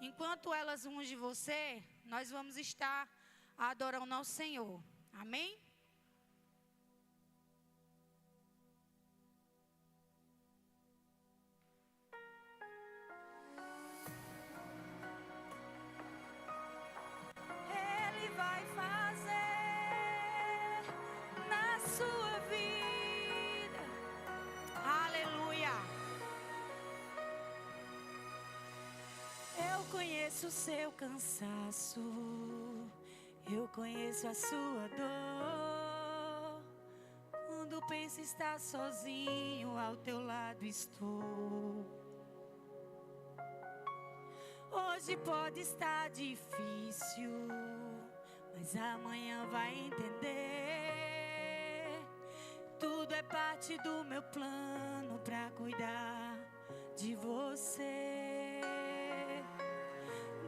enquanto elas ungem você, nós vamos estar adorando ao Senhor. Amém? Ele vai fazer na sua vida. Aleluia. Eu conheço o seu cansaço, eu conheço a sua dor. Quando pensa estar sozinho, ao teu lado estou. Hoje pode estar difícil, mas amanhã vai entender. Tudo é parte do meu plano pra cuidar de você.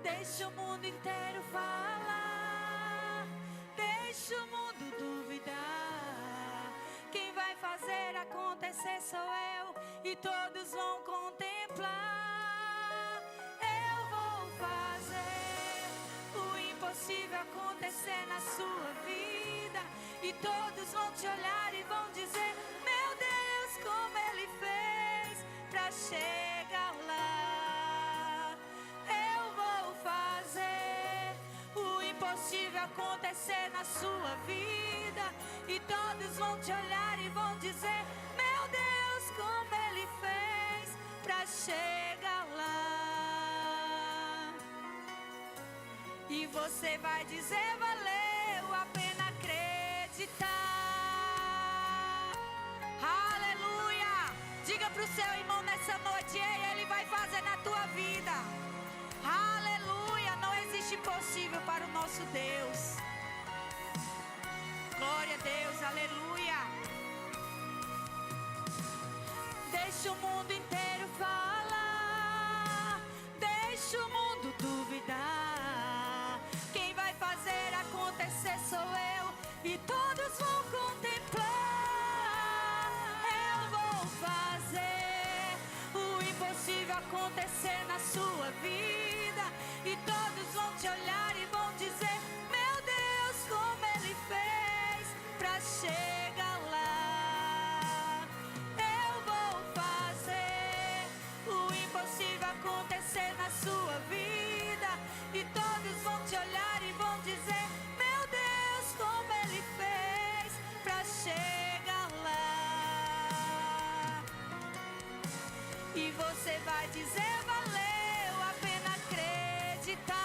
Deixa o mundo inteiro falar, deixa o mundo duvidar. Quem vai fazer acontecer sou eu, e todos vão contemplar. Eu vou fazer o impossível acontecer na sua vida, e todos vão te olhar e vão dizer: meu Deus, como Ele fez pra chegar lá. Acontecer na sua vida, e todos vão te olhar e vão dizer: meu Deus, como Ele fez pra chegar lá. E você vai dizer: valeu a pena acreditar. Aleluia. Diga pro seu irmão nessa noite: ei, Ele vai fazer na tua vida. Aleluia. Não existe impossível para o nosso Deus. Glória a Deus, aleluia. Deixa o mundo inteiro falar, deixa o mundo duvidar. Quem vai fazer acontecer sou eu, e todos vão contemplar. Eu vou fazer o impossível acontecer na sua vida, e todos vão te olhar e vão dizer: meu Deus, como Ele fez pra chegar lá. Eu vou fazer o impossível acontecer na sua vida, e todos vão te olhar e vão dizer: meu Deus, como Ele fez pra chegar lá. E você vai dizer: valeu a pena acreditar.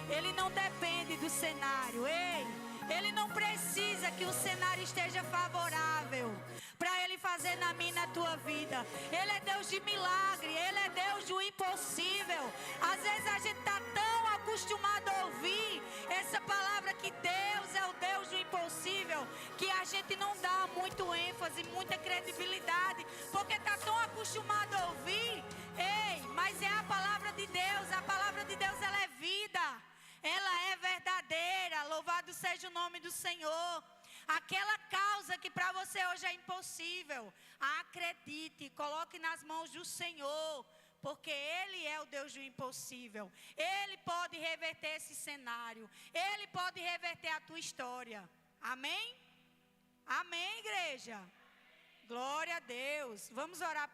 Ele não depende do cenário, ei. Ele não precisa que o cenário esteja favorável para Ele fazer na minha e na tua vida. Ele é Deus de milagre, Ele é Deus do impossível. Às vezes a gente está tão acostumado a ouvir essa palavra que Deus é o Deus do impossível, que a gente não dá muito ênfase, muita credibilidade, porque está tão acostumado a ouvir. Ei, mas é a palavra de Deus. A palavra de Deus, ela é vida, ela é verdadeira. Louvado seja o nome do Senhor. Aquela causa que para você hoje é impossível, acredite, coloque nas mãos do Senhor, porque Ele é o Deus do impossível. Ele pode reverter esse cenário, Ele pode reverter a tua história. Amém? Amém, igreja? Glória a Deus. Vamos orar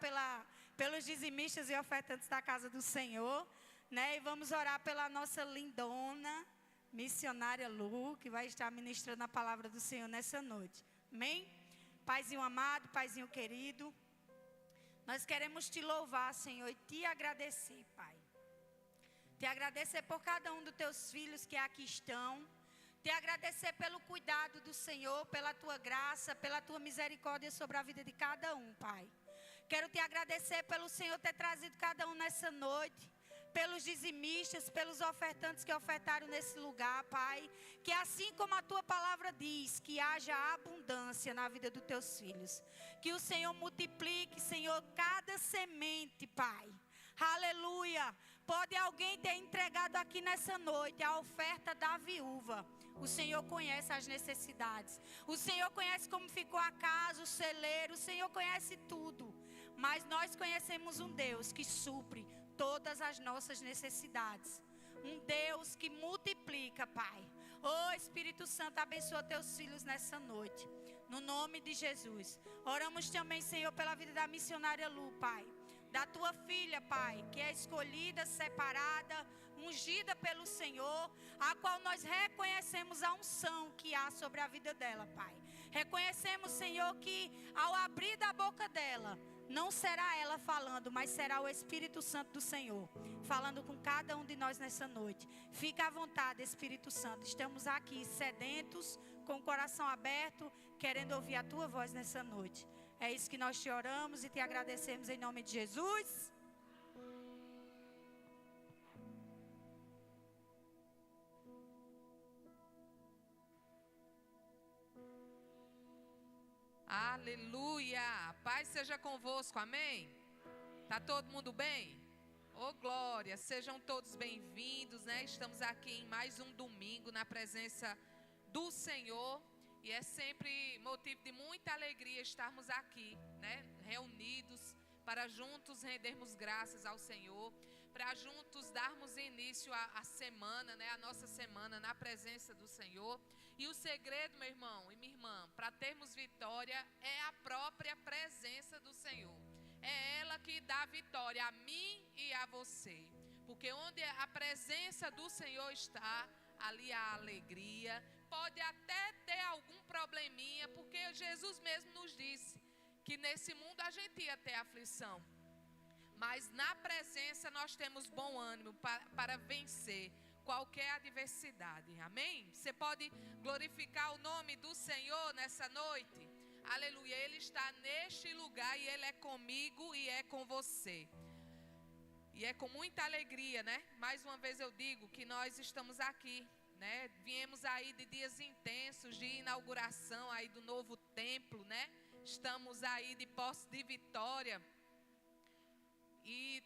pelos dizimistas e ofertantes da casa do Senhor, né? E vamos orar pela nossa lindona missionária Lu, que vai estar ministrando a palavra do Senhor nessa noite. Amém? Paizinho amado, Paizinho querido, nós queremos te louvar, Senhor, e te agradecer, Pai. Te agradecer por cada um dos teus filhos que aqui estão. Te agradecer pelo cuidado do Senhor, pela tua graça, pela tua misericórdia sobre a vida de cada um, Pai. Quero te agradecer pelo Senhor ter trazido cada um nessa noite, pelos dizimistas, pelos ofertantes que ofertaram nesse lugar, Pai. Que assim como a tua palavra diz, que haja abundância na vida dos teus filhos. Que o Senhor multiplique, Senhor, cada semente, Pai. Aleluia. Pode alguém ter entregado aqui nessa noite a oferta da viúva. O Senhor conhece as necessidades. O Senhor conhece como ficou a casa, o celeiro. O Senhor conhece tudo. Mas nós conhecemos um Deus que supre todas as nossas necessidades. Um Deus que multiplica, Pai. Oh, Espírito Santo, abençoa teus filhos nessa noite. No nome de Jesus. Oramos também, Senhor, pela vida da missionária Lu, Pai. Da tua filha, Pai, que é escolhida, separada, ungida pelo Senhor, a qual nós reconhecemos a unção que há sobre a vida dela, Pai. Reconhecemos, Senhor, que ao abrir da boca dela, não será ela falando, mas será o Espírito Santo do Senhor falando com cada um de nós nessa noite. Fica à vontade, Espírito Santo. Estamos aqui sedentos, com o coração aberto, querendo ouvir a tua voz nessa noite. É isso que nós te oramos e te agradecemos em nome de Jesus. Aleluia, paz seja convosco, amém? Tá todo mundo bem? Oh glória, sejam todos bem-vindos, né? Estamos aqui em mais um domingo na presença do Senhor e é sempre motivo de muita alegria estarmos aqui, né? Reunidos para juntos rendermos graças ao Senhor, para juntos darmos início à semana, né? A nossa semana na presença do Senhor. E o segredo, meu irmão e minha irmã, para termos vitória é a própria presença do Senhor. É ela que dá vitória a mim e a você. Porque onde a presença do Senhor está, ali há alegria. Pode até ter algum probleminha, porque Jesus mesmo nos disse que nesse mundo a gente ia ter aflição. Mas na presença nós temos bom ânimo para vencer qualquer adversidade, amém? Você pode glorificar o nome do Senhor nessa noite? Aleluia, Ele está neste lugar e Ele é comigo e é com você. E é com muita alegria, né? Mais uma vez eu digo que nós estamos aqui, né? Viemos aí de dias intensos de inauguração aí do novo templo, né? Estamos aí de posse de vitória. E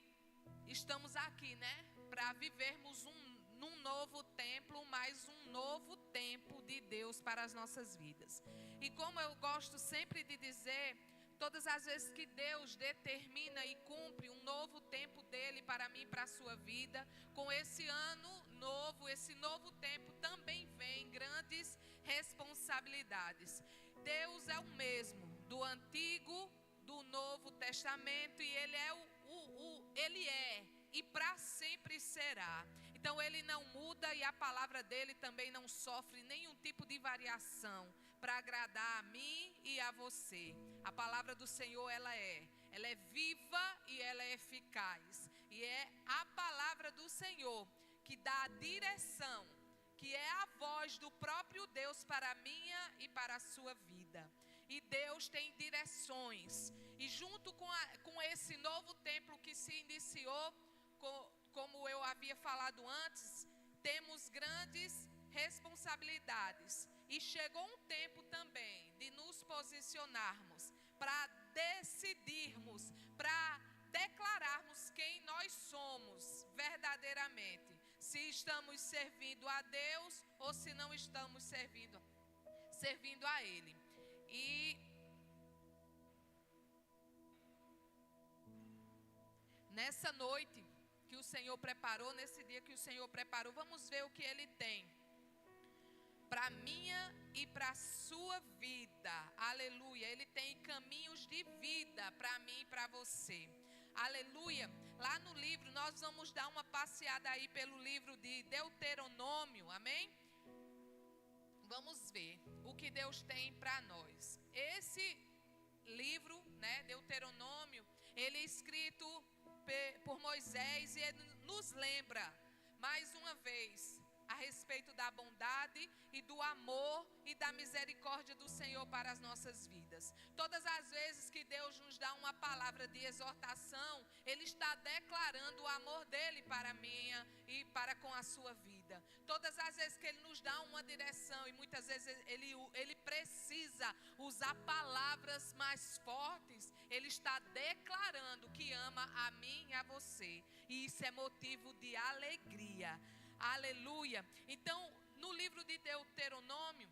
estamos aqui, né? Para vivermos num novo templo, mais um novo tempo de Deus para as nossas vidas. E como eu gosto sempre de dizer, todas as vezes que Deus determina e cumpre um novo tempo dele para mim e para a sua vida, com esse ano novo, esse novo tempo também vem grandes responsabilidades. Deus é o mesmo do Antigo, do Novo Testamento, e Ele é e para sempre será. Então Ele não muda e a palavra dele também não sofre nenhum tipo de variação para agradar a mim e a você. A palavra do Senhor ela é viva e ela é eficaz. E é a palavra do Senhor que dá a direção, que é a voz do próprio Deus para a minha e para a sua vida. E Deus tem direções. E junto com esse novo templo que se iniciou, como eu havia falado antes, temos grandes responsabilidades. E chegou um tempo também de nos posicionarmos para decidirmos, para declararmos quem nós somos verdadeiramente. Se estamos servindo a Deus ou se não estamos servindo a Ele. E nessa noite que o Senhor preparou, nesse dia que o Senhor preparou, vamos ver o que Ele tem para minha e para a sua vida. Aleluia. Ele tem caminhos de vida para mim e para você. Aleluia. Lá no livro, nós vamos dar uma passeada aí pelo livro de Deuteronômio. Amém? Vamos ver o que Deus tem para nós. Esse livro, né, Deuteronômio, ele é escrito por Moisés e ele nos lembra, mais uma vez, a respeito da bondade e do amor e da misericórdia do Senhor para as nossas vidas. Todas as vezes que Deus nos dá uma palavra de exortação, Ele está declarando o amor dEle para a minha e para com a sua vida. Todas as vezes que Ele nos dá uma direção, e muitas vezes Ele precisa usar palavras mais fortes, Ele está declarando que ama a mim e a você. E isso é motivo de alegria. Aleluia. Então, no livro de Deuteronômio,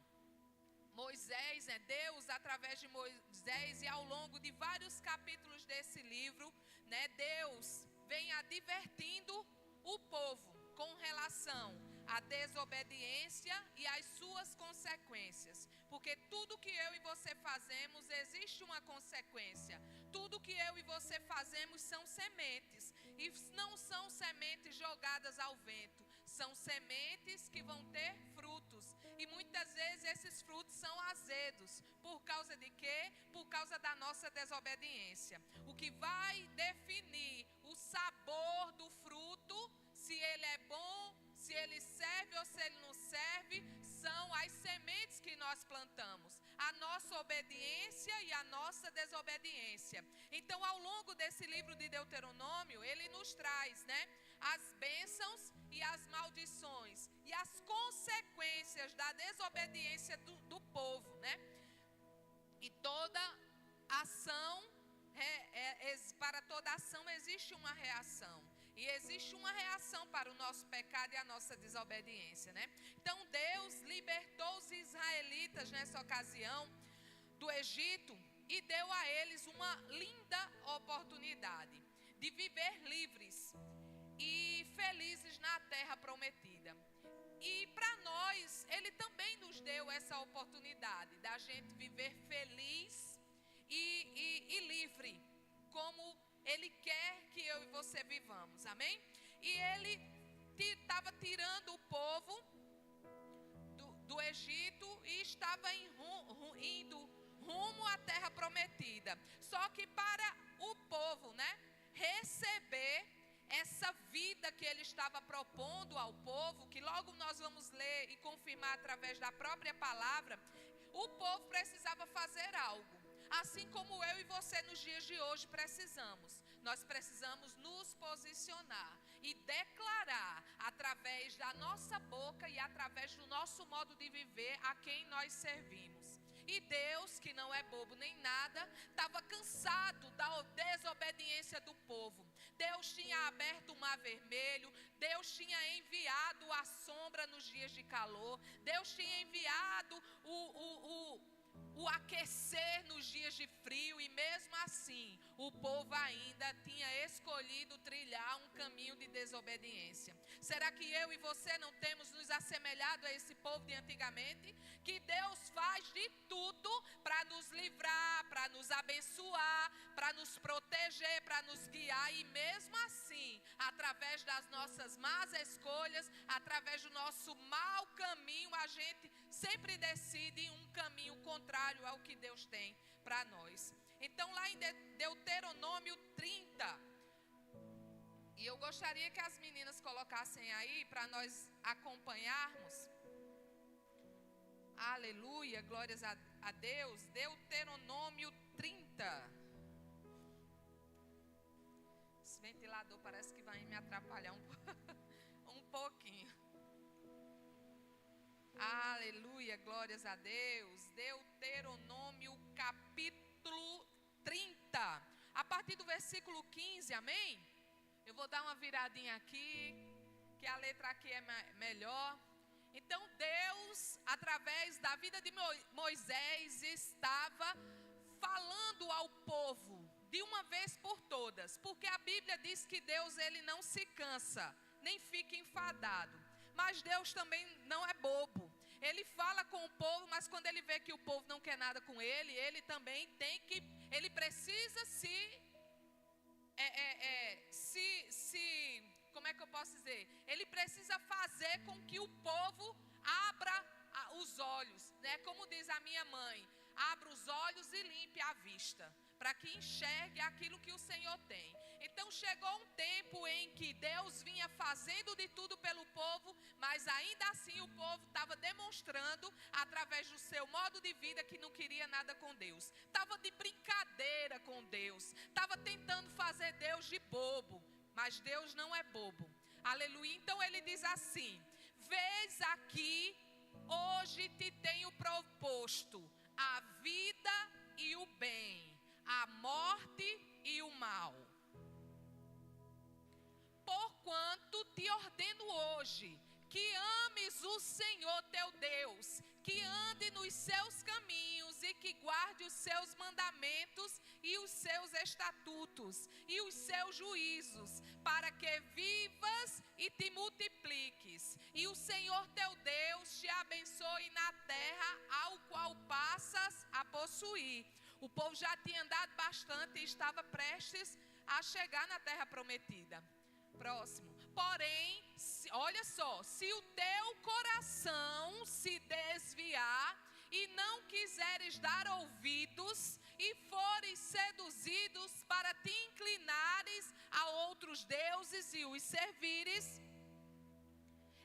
Moisés, Deus através de Moisés, e ao longo de vários capítulos desse livro, Deus vem advertindo o povo com relação à desobediência e às suas consequências. Porque tudo que eu e você fazemos, existe uma consequência. Tudo que eu e você fazemos são sementes. E não são sementes jogadas ao vento. São sementes que vão ter frutos. E muitas vezes esses frutos são azedos. Por causa de quê? Por causa da nossa desobediência. O que vai definir o sabor do fruto, se ele é bom, se ele serve ou se ele não serve, são as sementes que nós plantamos. A nossa obediência e a nossa desobediência. Então, ao longo desse livro de Deuteronômio, ele nos traz, as bênçãos e as maldições e as consequências da desobediência do povo, E toda ação, para toda ação existe uma reação. E existe uma reação para o nosso pecado e a nossa desobediência, Então Deus libertou os israelitas nessa ocasião do Egito e deu a eles uma linda oportunidade de viver livres e felizes na terra prometida. E para nós, Ele também nos deu essa oportunidade da gente viver feliz e livre, como Ele quer que eu e você vivamos, amém? E Ele estava tirando o povo do Egito e estava indo rumo à terra prometida. Só que para o povo, receber essa vida que Ele estava propondo ao povo, que logo nós vamos ler e confirmar através da própria palavra, o povo precisava fazer algo. Assim como eu e você nos dias de hoje precisamos. Nós precisamos nos posicionar e declarar através da nossa boca e através do nosso modo de viver a quem nós servimos. E Deus, que não é bobo nem nada, estava cansado da desobediência do povo. Deus tinha aberto o mar vermelho, Deus tinha enviado a sombra nos dias de calor, Deus tinha enviado o aquecer nos dias de frio, e mesmo assim o povo ainda tinha escolhido trilhar um caminho de desobediência. Será que eu e você não temos nos assemelhado a esse povo de antigamente? Que Deus faz de tudo para nos livrar, para nos abençoar, para nos proteger, para nos guiar, e mesmo assim, através das nossas más escolhas, através do nosso mau caminho, a gente sempre decide um caminho contrário ao que Deus tem para nós. Então, lá em Deuteronômio 30, e eu gostaria que as meninas colocassem aí para nós acompanharmos. Aleluia, glórias a Deus. Deuteronômio 30. Esse ventilador parece que vai me atrapalhar um pouquinho. Aleluia, glórias a Deus. Deuteronômio capítulo 30. A partir do versículo 15, amém? Eu vou dar uma viradinha aqui, que a letra aqui é melhor. Então Deus, através da vida de Moisés, estava falando ao povo de uma vez por todas. Porque a Bíblia diz que Deus, Ele não se cansa, nem fica enfadado. Mas Deus também não é bobo. Ele fala com o povo, mas quando Ele vê que o povo não quer nada com Ele, Ele também Ele precisa como é que eu posso dizer? Ele precisa fazer com que o povo abra os olhos, Como diz a minha mãe, abra os olhos e limpe a vista, para que enxergue aquilo que o Senhor tem. Então chegou um tempo em que Deus vinha fazendo de tudo pelo povo, mas ainda assim o povo estava demonstrando através do seu modo de vida que não queria nada com Deus. Estava de brincadeira com Deus, estava tentando fazer Deus de bobo, mas Deus não é bobo. Aleluia. Então ele diz assim: vês aqui, hoje te tenho proposto a vida e o bem, a morte e o mal. Porquanto te ordeno hoje que ames o Senhor teu Deus, que ande nos seus caminhos e que guarde os seus mandamentos e os seus estatutos e os seus juízos, para que vivas e te multipliques, e o Senhor teu Deus te abençoe na terra ao qual passas a possuir. O povo já tinha andado bastante e estava prestes a chegar na terra prometida. Próximo. Porém, olha só, se o teu coração se desviar e não quiseres dar ouvidos e fores seduzidos para te inclinares a outros deuses e os servires,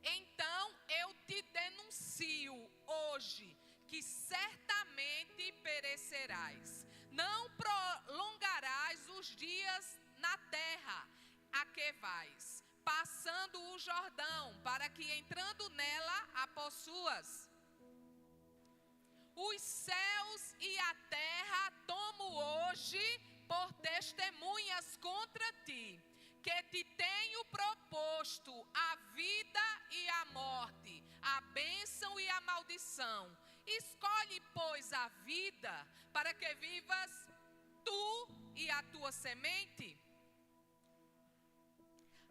então eu te denuncio hoje que certamente perecerás. Não prolongarás os dias na terra a que vais, passando o Jordão, para que entrando nela a possuas. Os céus e a terra tomo hoje por testemunhas contra ti, que te tenho proposto a vida e a morte, a bênção e a maldição. Escolhe, pois, a vida, para que vivas tu e a tua semente,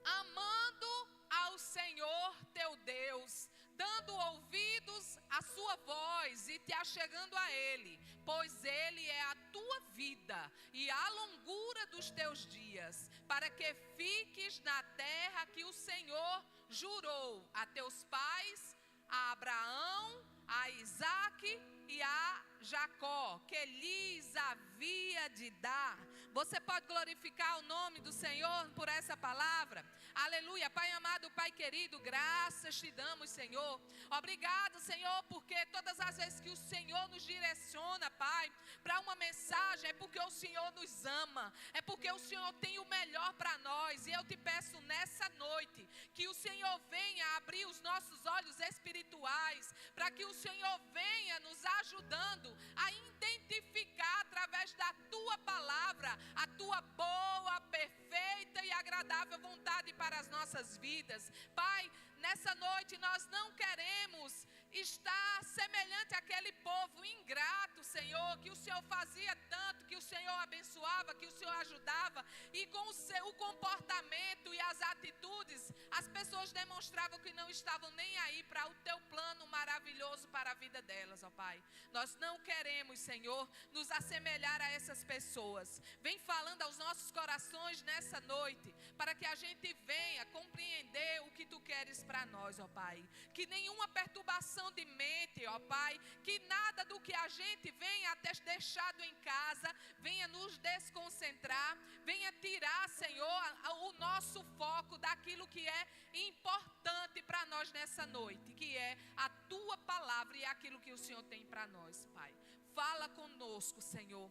amando ao Senhor teu Deus, dando ouvidos à sua voz e te achegando a Ele, pois Ele é a tua vida e a longura dos teus dias, para que fiques na terra que o Senhor jurou a teus pais, a Abraão, a Isaque e a Jacó, que lhes havia de dar. Você pode glorificar o nome do Senhor por essa palavra? Aleluia. Pai amado, Pai querido, graças te damos, Senhor. Obrigado, Senhor, porque todas as vezes que o Senhor nos direciona, Pai, para uma mensagem, é porque o Senhor nos ama, é porque o Senhor tem o melhor para nós. E eu te peço nessa noite que o Senhor venha abrir os nossos olhos espirituais, para que o Senhor venha nos ajudando a identificar através da tua palavra a tua boa, perfeita e agradável vontade para as nossas vidas. Pai, nessa noite nós não queremos estar semelhante àquele povo ingrato, Senhor, que o Senhor fazia tanto, que o Senhor abençoava, que o Senhor ajudava, e com o comportamento e as atitudes, as pessoas demonstravam que não estavam nem aí para o teu plano maravilhoso para a vida delas, ó Pai. Nós não queremos, Senhor, nos assemelhar a essas pessoas. Vem falando aos nossos corações nessa noite, para que a gente venha compreender o que tu queres para nós, ó Pai. Que nenhuma perturbação de mente, ó Pai, que nada do que a gente venha ter deixado em casa venha nos desconcentrar, venha tirar, Senhor, o nosso foco daquilo que é importante para nós nessa noite, que é a tua palavra e aquilo que o Senhor tem para nós, Pai. Fala conosco, Senhor.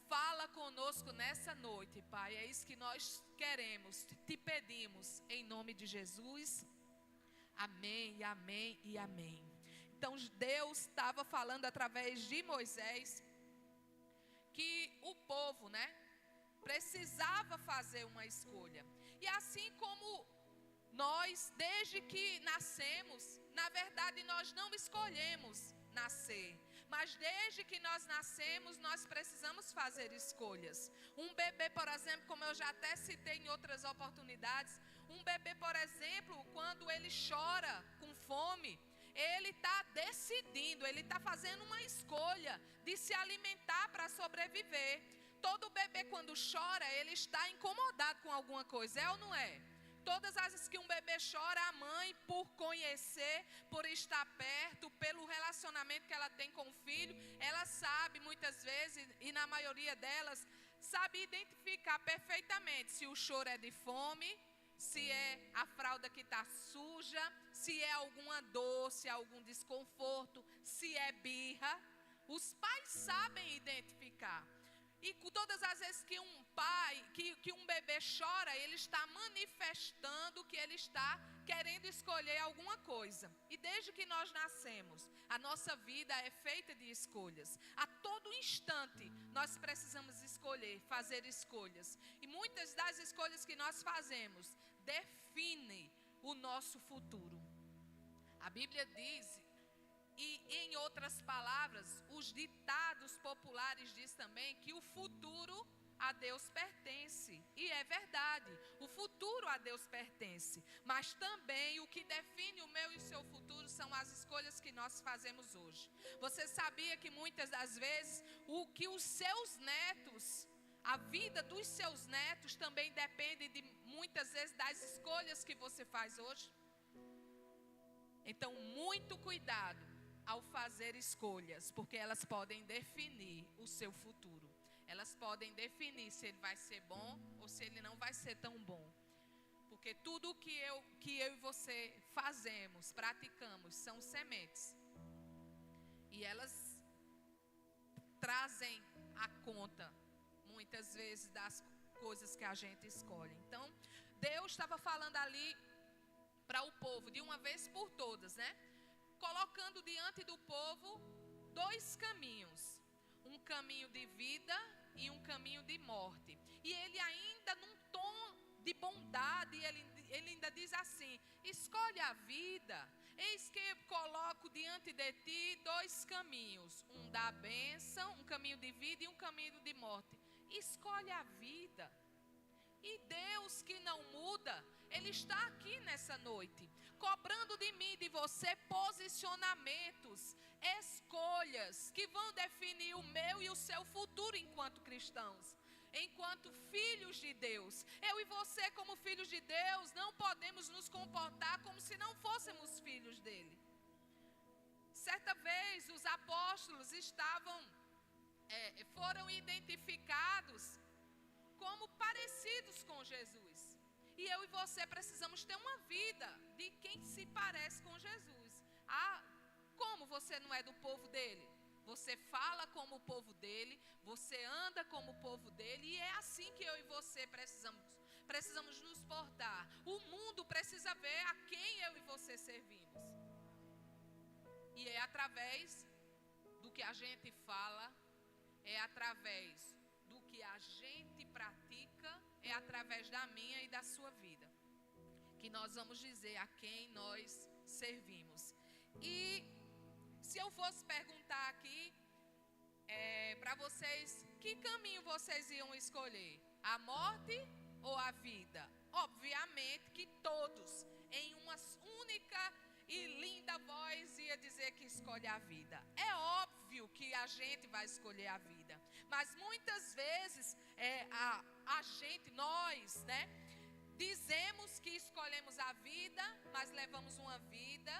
Fala conosco nessa noite, Pai. É isso que nós queremos, te pedimos, em nome de Jesus. Amém, amém e amém. Então Deus estava falando através de Moisés que o povo, precisava fazer uma escolha. E assim como nós, desde que nascemos, na verdade nós não escolhemos nascer, mas desde que nós nascemos, nós precisamos fazer escolhas. Um bebê, por exemplo, como eu já até citei em outras oportunidades, um bebê, por exemplo, quando ele chora com fome, ele está decidindo, ele está fazendo uma escolha de se alimentar para sobreviver. Todo bebê, quando chora, ele está incomodado com alguma coisa, é ou não é? Todas as vezes que um bebê chora, a mãe, por conhecer, por estar perto, pelo relacionamento que ela tem com o filho, ela sabe muitas vezes, e na maioria delas, sabe identificar perfeitamente se o choro é de fome, se é a fralda que está suja, se é alguma dor, se é algum desconforto, se é birra. Os pais sabem identificar. E todas as vezes que um pai, que um bebê chora, ele está manifestando que ele está querendo escolher alguma coisa. E desde que nós nascemos, a nossa vida é feita de escolhas. A todo instante, nós precisamos escolher, fazer escolhas. E muitas das escolhas que nós fazemos definem o nosso futuro. A Bíblia diz, e em outras palavras, os ditados populares diz também que o futuro a Deus pertence. E é verdade, o futuro a Deus pertence. Mas também o que define o meu e o seu futuro são as escolhas que nós fazemos hoje. Você sabia que muitas das vezes o que os seus netos, a vida dos seus netos também depende de muitas vezes das escolhas que você faz hoje? Então, muito cuidado ao fazer escolhas, porque elas podem definir o seu futuro. Elas podem definir se ele vai ser bom ou se ele não vai ser tão bom. Porque tudo que eu e você fazemos, praticamos, são sementes. E elas trazem a conta, muitas vezes, das coisas que a gente escolhe. Então, Deus estava falando ali para o povo, de uma vez por todas, né? Colocando diante do povo dois caminhos. Um caminho de vida e um caminho de morte. E ele ainda num tom de bondade, ele ainda diz assim: escolhe a vida, eis que coloco diante de ti dois caminhos. Um da bênção, um caminho de vida e um caminho de morte. Escolhe a vida. E Deus que não muda, Ele está aqui nessa noite, cobrando de mim e de você posicionamentos, escolhas que vão definir o meu e o seu futuro enquanto cristãos, enquanto filhos de Deus. Eu e você, como filhos de Deus, não podemos nos comportar como se não fôssemos filhos dele. Certa vez os apóstolos foram identificados como parecidos com Jesus. E eu e você precisamos ter uma vida de quem se parece com Jesus. Como você não é do povo dele? Você fala como o povo dele, você anda como o povo dele, e é assim que eu e você precisamos nos portar. O mundo precisa ver a quem eu e você servimos. E é através do que a gente fala, é através do que a gente pratica, é através da minha e da sua vida, que nós vamos dizer a quem nós servimos. E se eu fosse perguntar aqui para vocês, que caminho vocês iam escolher? A morte ou a vida? Obviamente que todos, em uma única e linda voz, ia dizer que escolhe a vida. É óbvio que a gente vai escolher a vida. Mas muitas vezes nós, né, dizemos que escolhemos a vida, mas levamos uma vida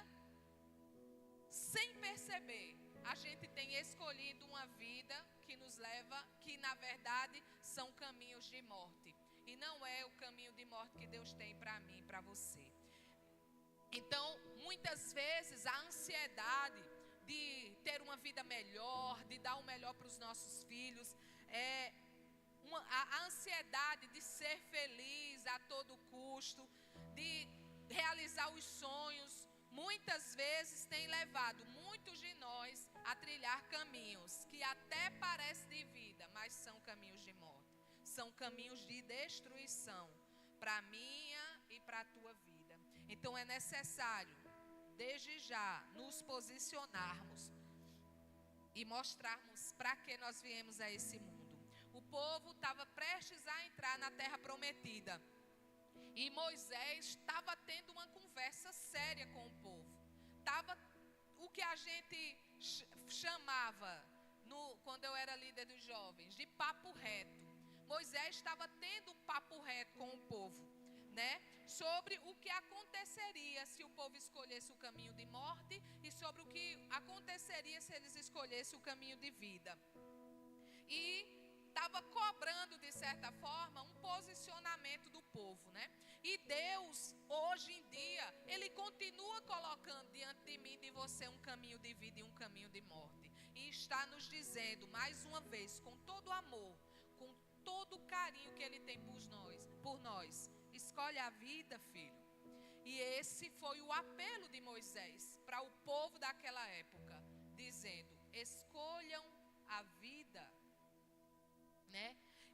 sem perceber. A gente tem escolhido uma vida que nos leva, que na verdade são caminhos de morte. E não é o caminho de morte que Deus tem para mim, para você. Então, muitas vezes a ansiedade de ter uma vida melhor, de dar o melhor para os nossos filhos, a ansiedade de ser feliz a todo custo, de realizar os sonhos, muitas vezes tem levado muitos de nós a trilhar caminhos que até parecem de vida, mas são caminhos de morte, são caminhos de destruição para a minha e para a tua vida. Então é necessário, desde já, nos posicionarmos e mostrarmos para que nós viemos a esse mundo. O povo estava prestes a entrar na terra prometida. E Moisés estava tendo uma conversa séria com o povo. Estava o que a gente chamava, quando eu era líder dos jovens, de papo reto. Moisés estava tendo um papo reto com o povo. né, sobre o que aconteceria se o povo escolhesse o caminho de morte e sobre o que aconteceria se eles escolhessem o caminho de vida. E estava cobrando, de certa forma, um posicionamento do povo, né? E Deus, hoje em dia, Ele continua colocando diante de mim e de você um caminho de vida e um caminho de morte. E está nos dizendo, mais uma vez, com todo o amor, com todo o carinho que Ele tem por nós, escolhe a vida, filho. E esse foi o apelo de Moisés para o povo daquela época, dizendo, escolham a vida, né?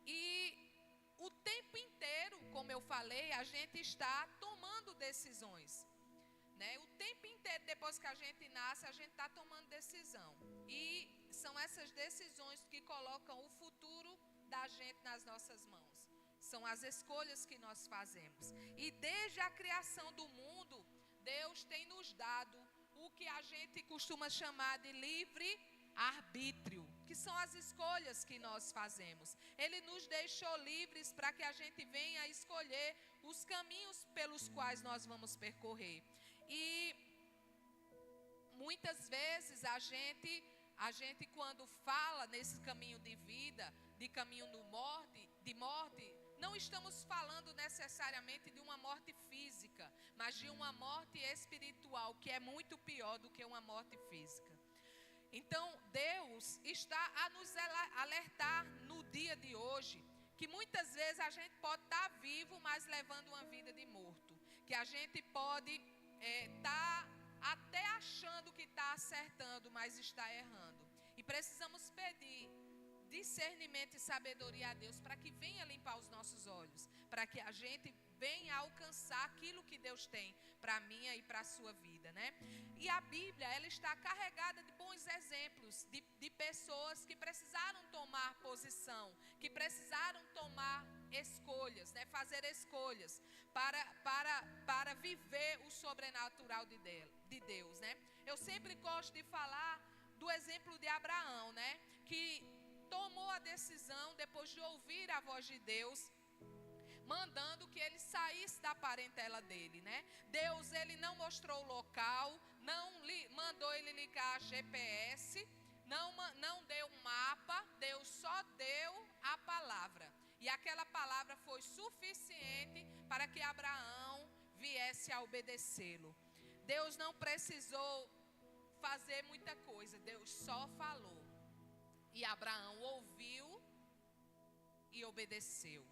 E o tempo inteiro, como eu falei, a gente está tomando decisões, né? O tempo inteiro, depois que a gente nasce, a gente está tomando decisão. E são essas decisões que colocam o futuro da gente nas nossas mãos. São as escolhas que nós fazemos. E desde a criação do mundo, Deus tem nos dado o que a gente costuma chamar de livre arbítrio, que são as escolhas que nós fazemos. Ele nos deixou livres para que a gente venha escolher os caminhos pelos quais nós vamos percorrer. E muitas vezes a gente quando fala nesse caminho de vida, de caminho de morte, não estamos falando necessariamente de uma morte física, mas de uma morte espiritual, que é muito pior do que uma morte física. Então, Deus está a nos alertar no dia de hoje, que muitas vezes a gente pode estar vivo, mas levando uma vida de morto. Que a gente pode estar até achando que está acertando, mas está errando. E precisamos pedir discernimento e sabedoria a Deus para que venha limpar os nossos olhos, para que a gente venha alcançar aquilo que Deus tem para a minha e para a sua vida, né? E a Bíblia, ela está carregada de bons exemplos de pessoas que precisaram tomar posição, que precisaram tomar escolhas, né? Fazer escolhas para viver o sobrenatural de Deus, né? Eu sempre gosto de falar do exemplo de Abraão, né? Que tomou a decisão, depois de ouvir a voz de Deus, mandando que ele saísse da parentela dele, né? Deus, ele não mostrou o local, não mandou ele ligar GPS, não deu um mapa, Deus só deu a palavra. E aquela palavra foi suficiente para que Abraão viesse a obedecê-lo. Deus não precisou fazer muita coisa, Deus só falou. E Abraão ouviu e obedeceu.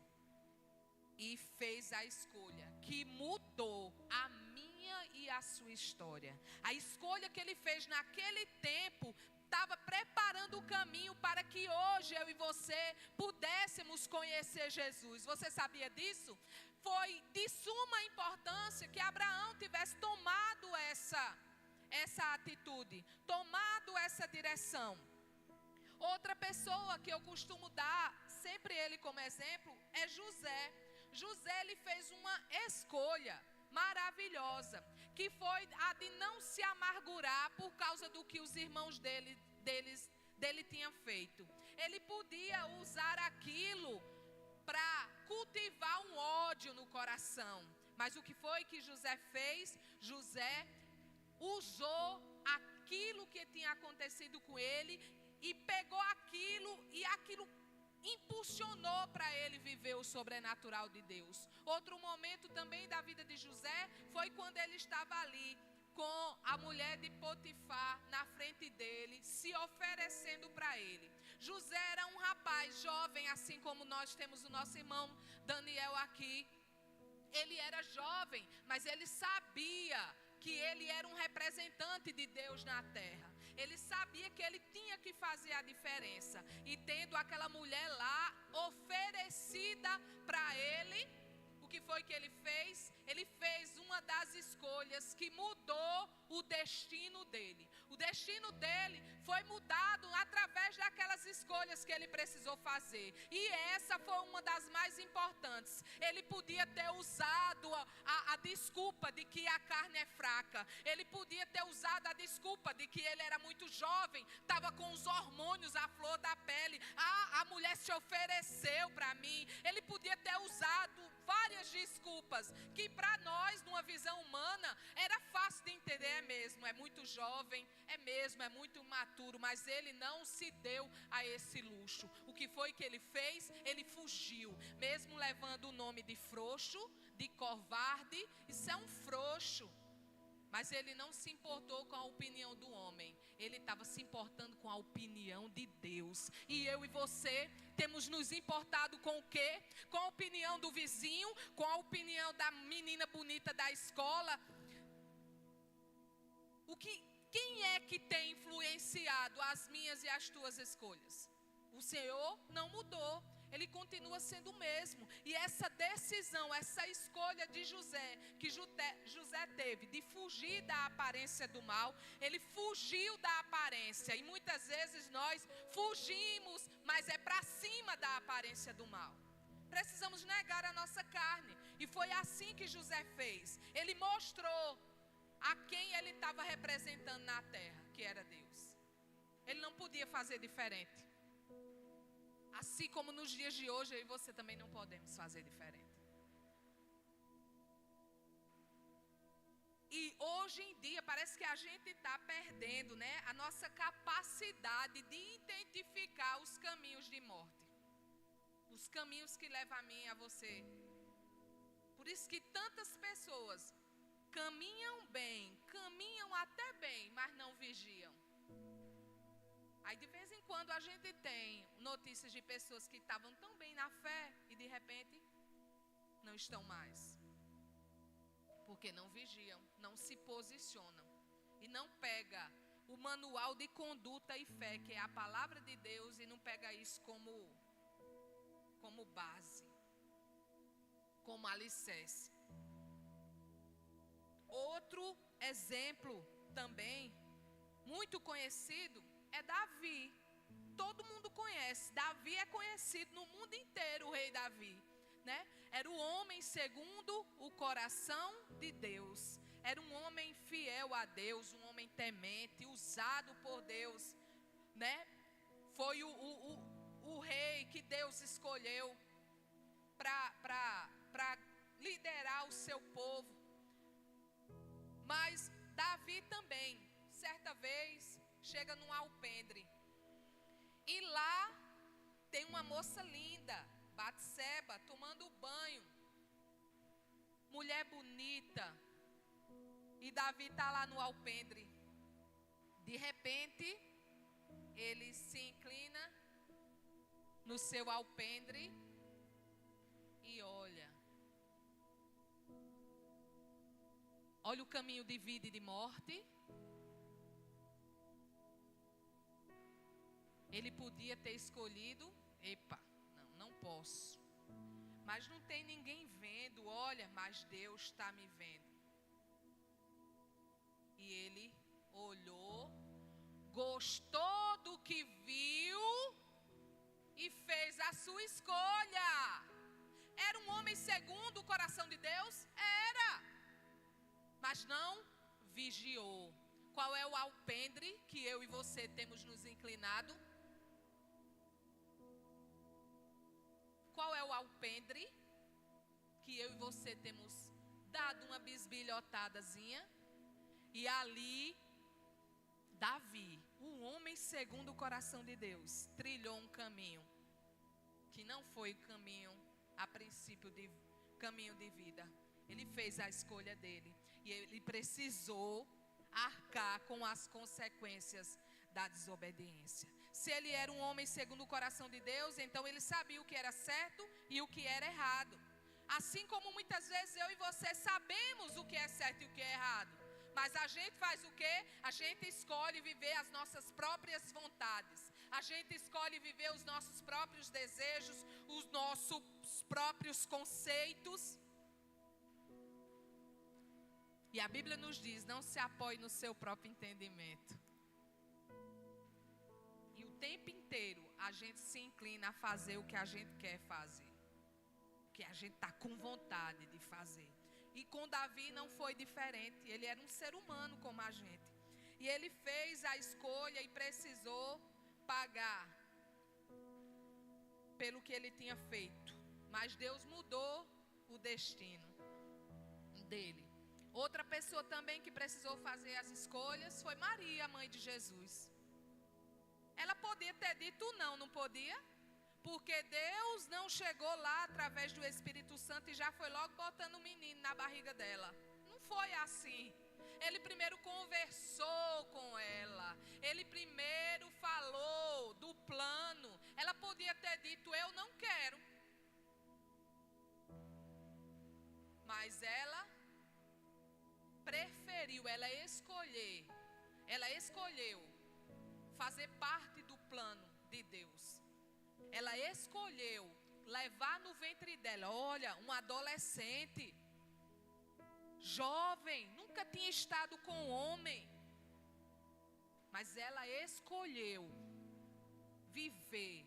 E fez a escolha que mudou a minha e a sua história. A escolha que ele fez naquele tempo estava preparando o caminho para que hoje eu e você pudéssemos conhecer Jesus. Você sabia disso? Foi de suma importância que Abraão tivesse tomado essa atitude, tomado essa direção. Outra pessoa que eu costumo dar, sempre ele como exemplo, é José. José, ele fez uma escolha maravilhosa, que foi a de não se amargurar por causa do que os irmãos dele tinham feito. Ele podia usar aquilo para cultivar um ódio no coração, mas o que foi que José fez? José usou aquilo que tinha acontecido com ele e pegou aquilo e aquilo impulsionou para ele viver o sobrenatural de Deus. Outro momento também da vida de José foi quando ele estava ali com a mulher de Potifar na frente dele, se oferecendo para ele. José era um rapaz jovem, assim como nós temos o nosso irmão Daniel aqui. Ele era jovem, mas ele sabia que ele era um representante de Deus na terra. Ele sabia que ele tinha que fazer a diferença. E tendo aquela mulher lá oferecida para ele, o que foi que ele fez? Ele fez uma das escolhas que mudou o destino dele. O destino dele foi mudado através daquelas escolhas que ele precisou fazer. E essa foi uma das mais importantes. Ele podia ter usado a desculpa de que a carne é fraca. Ele podia ter usado a desculpa de que ele era muito jovem, estava com os hormônios à flor da pele. A mulher se ofereceu para mim. Ele podia ter usado várias desculpas que para nós, numa visão humana, era fácil de entender. É mesmo, é muito jovem, é mesmo, é muito imaturo, mas ele não se deu a esse luxo. O que foi que ele fez? Ele fugiu, mesmo levando o nome de frouxo, de covarde. Isso é um frouxo. Mas ele não se importou com a opinião do homem. Ele estava se importando com a opinião de Deus. E eu e você temos nos importado com o quê? Com a opinião do vizinho, com a opinião da menina bonita da escola. Quem é que tem influenciado as minhas e as tuas escolhas? O Senhor não mudou. Ele continua sendo o mesmo. E essa decisão, essa escolha de José, que José teve de fugir da aparência do mal, ele fugiu da aparência. E muitas vezes nós fugimos, mas é para cima da aparência do mal. Precisamos negar a nossa carne. E foi assim que José fez. Ele mostrou a quem ele estava representando na terra, que era Deus. Ele não podia fazer diferente. Assim como nos dias de hoje, eu e você também não podemos fazer diferente. E hoje em dia parece que a gente está perdendo, né, a nossa capacidade de identificar os caminhos de morte. Os caminhos que levam a mim e a você. Por isso que tantas pessoas caminham bem, caminham até bem, mas não vigiam. Aí de vez em quando a gente tem notícias de pessoas que estavam tão bem na fé e de repente não estão mais. Porque não vigiam, não se posicionam e não pega o manual de conduta e fé, que é a palavra de Deus, e não pega isso como base, como alicerce. Outro exemplo também muito conhecido é Davi. Todo mundo conhece. Davi é conhecido no mundo inteiro, o rei Davi, né? Era o homem segundo o coração de Deus. Era um homem fiel a Deus, um homem temente, usado por Deus, né? Foi o rei que Deus escolheu para liderar o seu povo. Mas Davi também, certa vez, chega num alpendre. E lá tem uma moça linda, Batseba, tomando banho. Mulher bonita. E Davi está lá no alpendre. De repente, ele se inclina no seu alpendre e olha. Olha o caminho de vida e de morte. Ele podia ter escolhido, não posso. Mas não tem ninguém vendo, olha, mas Deus está me vendo. E ele olhou, gostou do que viu e fez a sua escolha. Era um homem segundo o coração de Deus? Era. Mas não vigiou. Qual é o alpendre que eu e você temos nos inclinado? Qual é o alpendre que eu e você temos dado uma bisbilhotadazinha? E ali, Davi, um homem segundo o coração de Deus, trilhou um caminho que não foi caminho, a princípio, de caminho de vida. Ele fez a escolha dele e ele precisou arcar com as consequências da desobediência. Se ele era um homem segundo o coração de Deus, então ele sabia o que era certo e o que era errado. Assim como muitas vezes eu e você sabemos o que é certo e o que é errado. Mas a gente faz o quê? A gente escolhe viver as nossas próprias vontades. A gente escolhe viver os nossos próprios desejos, os nossos próprios conceitos. E a Bíblia nos diz, não se apoie no seu próprio entendimento. E o tempo inteiro a gente se inclina a fazer o que a gente quer fazer. O que a gente está com vontade de fazer. E com Davi não foi diferente. Ele era um ser humano como a gente. E ele fez a escolha e precisou pagar pelo que ele tinha feito. Mas Deus mudou o destino dele. Outra pessoa também que precisou fazer as escolhas foi Maria, a mãe de Jesus. Ela podia ter dito não, não podia? Porque Deus não chegou lá através do Espírito Santo e já foi logo botando o menino na barriga dela. Não foi assim. Ele primeiro conversou com ela. Ele primeiro falou do plano. Ela podia ter dito, eu não quero. Mas ela preferiu, ela escolheu fazer parte do plano de Deus. Ela escolheu levar no ventre dela, olha, um adolescente, jovem, nunca tinha estado com homem, mas ela escolheu viver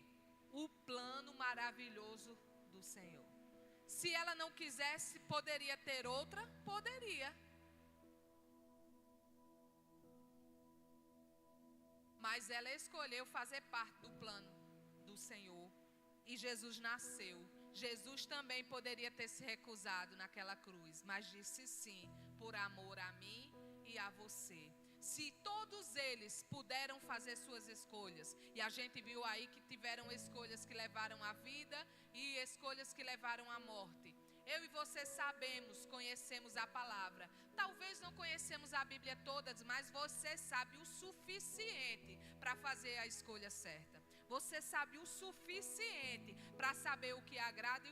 o plano maravilhoso do Senhor. Se ela não quisesse, poderia ter outra? Poderia. Mas ela escolheu fazer parte do plano do Senhor. E Jesus nasceu. Jesus também poderia ter se recusado naquela cruz, mas disse sim, por amor a mim e a você. Se todos eles puderam fazer suas escolhas, e a gente viu aí que tiveram escolhas que levaram à vida e escolhas que levaram à morte. Eu e você sabemos, conhecemos a palavra. Talvez não conhecemos a Bíblia toda, mas você sabe o suficiente para fazer a escolha certa. Você sabe o suficiente para saber o que agrada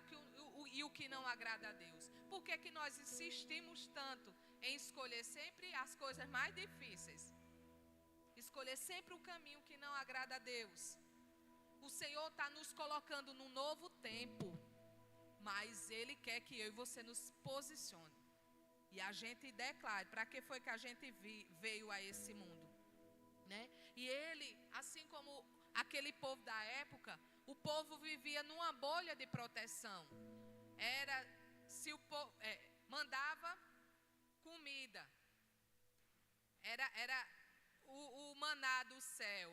e o que não agrada a Deus. Por que que nós insistimos tanto em escolher sempre as coisas mais difíceis? Escolher sempre o caminho que não agrada a Deus. O Senhor está nos colocando num novo tempo, mas Ele quer que eu e você nos posicione. E a gente declare para que foi que a gente veio a esse mundo, né? E Ele, assim como aquele povo da época, o povo vivia numa bolha de proteção. Era, se o povo mandava comida, era o maná do céu.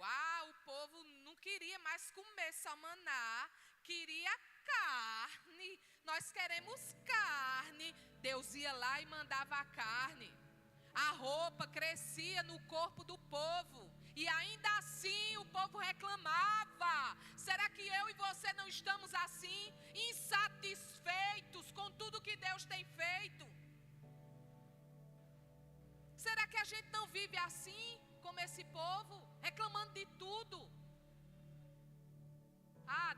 O povo não queria mais comer só maná, queria carne. Nós queremos carne. Deus ia lá e mandava a carne. A roupa crescia no corpo do povo. E ainda assim o povo reclamava. Será que eu e você não estamos assim, insatisfeitos com tudo que Deus tem feito? Será que a gente não vive assim, como esse povo, reclamando de tudo?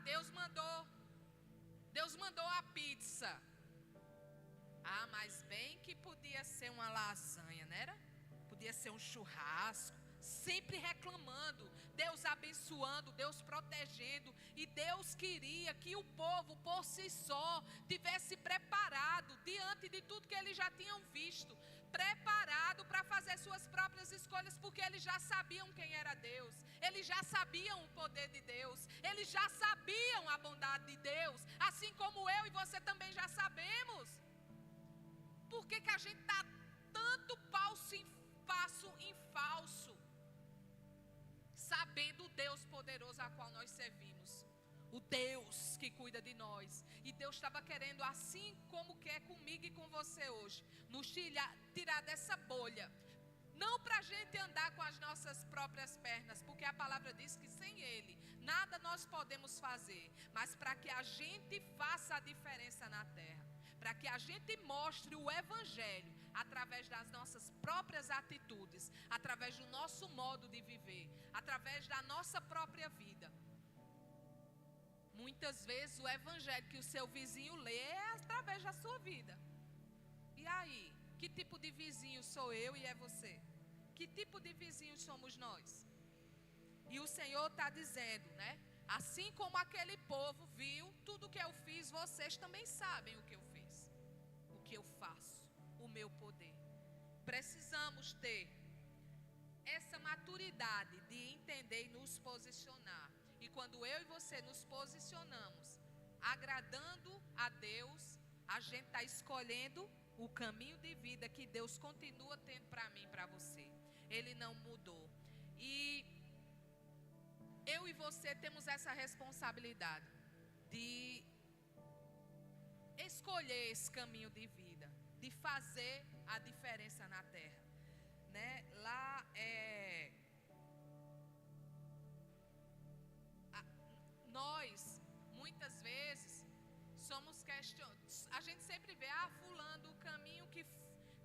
Deus mandou a pizza. Mas bem que podia ser uma lasanha, não era? Podia ser um churrasco. Sempre reclamando, Deus abençoando, Deus protegendo. E Deus queria que o povo por si só tivesse preparado diante de tudo que eles já tinham visto, preparado para fazer suas próprias escolhas, porque eles já sabiam quem era Deus, eles já sabiam o poder de Deus, eles já sabiam a bondade de Deus, assim como eu e você também já sabemos. Por que que a gente dá tanto passo em falso, sabendo o Deus poderoso a qual nós servimos, o Deus que cuida de nós? E Deus estava querendo, assim como quer comigo e com você hoje, nos tirar dessa bolha. Não para a gente andar com as nossas próprias pernas, porque a palavra diz que sem Ele nada nós podemos fazer, mas para que a gente faça a diferença na terra, para que a gente mostre o Evangelho através das nossas próprias atitudes, através do nosso modo de viver, através da nossa própria vida. Muitas vezes o Evangelho que o seu vizinho lê é através da sua vida. E aí, que tipo de vizinho sou eu e é você? Que tipo de vizinho somos nós? E o Senhor está dizendo, né? Assim como aquele povo viu tudo que eu fiz, vocês também sabem o que eu fiz, o que eu faço, o meu poder. Precisamos ter essa maturidade de entender e nos posicionar. E quando eu e você nos posicionamos, agradando a Deus, a gente está escolhendo o caminho de vida que Deus continua tendo para mim e para você. Ele não mudou. E eu e você temos essa responsabilidade de escolher esse caminho de vida, de fazer a diferença na terra, né? Lá nós muitas vezes somos questionados. A gente sempre vê, fulano, o caminho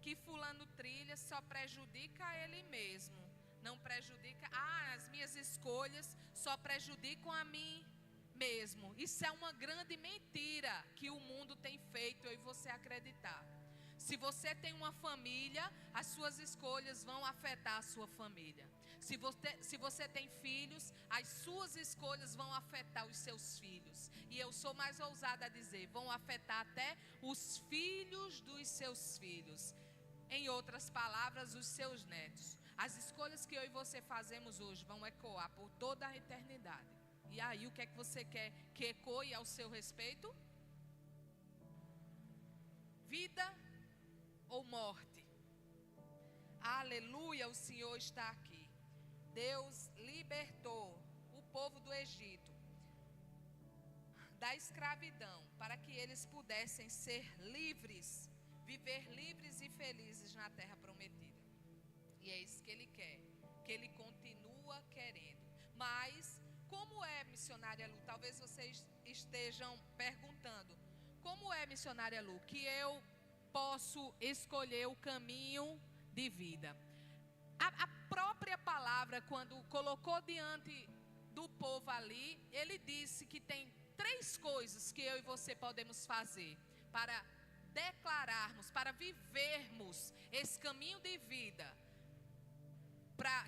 que fulano trilha só prejudica ele mesmo, não prejudica, as minhas escolhas só prejudicam a mim mesmo. Isso é uma grande mentira que o mundo tem feito eu e você acreditar. Se você tem uma família, as suas escolhas vão afetar a sua família. Se você tem filhos, as suas escolhas vão afetar os seus filhos. E eu sou mais ousada a dizer, vão afetar até os filhos dos seus filhos. Em outras palavras, os seus netos. As escolhas que eu e você fazemos hoje vão ecoar por toda a eternidade. E aí, o que é que você quer que ecoe ao seu respeito? Vida ou morte? Aleluia, o Senhor está aqui. Deus libertou o povo do Egito da escravidão para que eles pudessem ser livres, viver livres e felizes na terra prometida. E é isso que Ele quer, que Ele continua querendo. Mas, como é, missionária Lu? Talvez vocês estejam perguntando, como é, missionária Lu, que eu posso escolher o caminho de vida? A própria palavra, quando colocou diante do povo ali, Ele disse que tem 3 coisas que eu e você podemos fazer para declararmos, para vivermos esse caminho de vida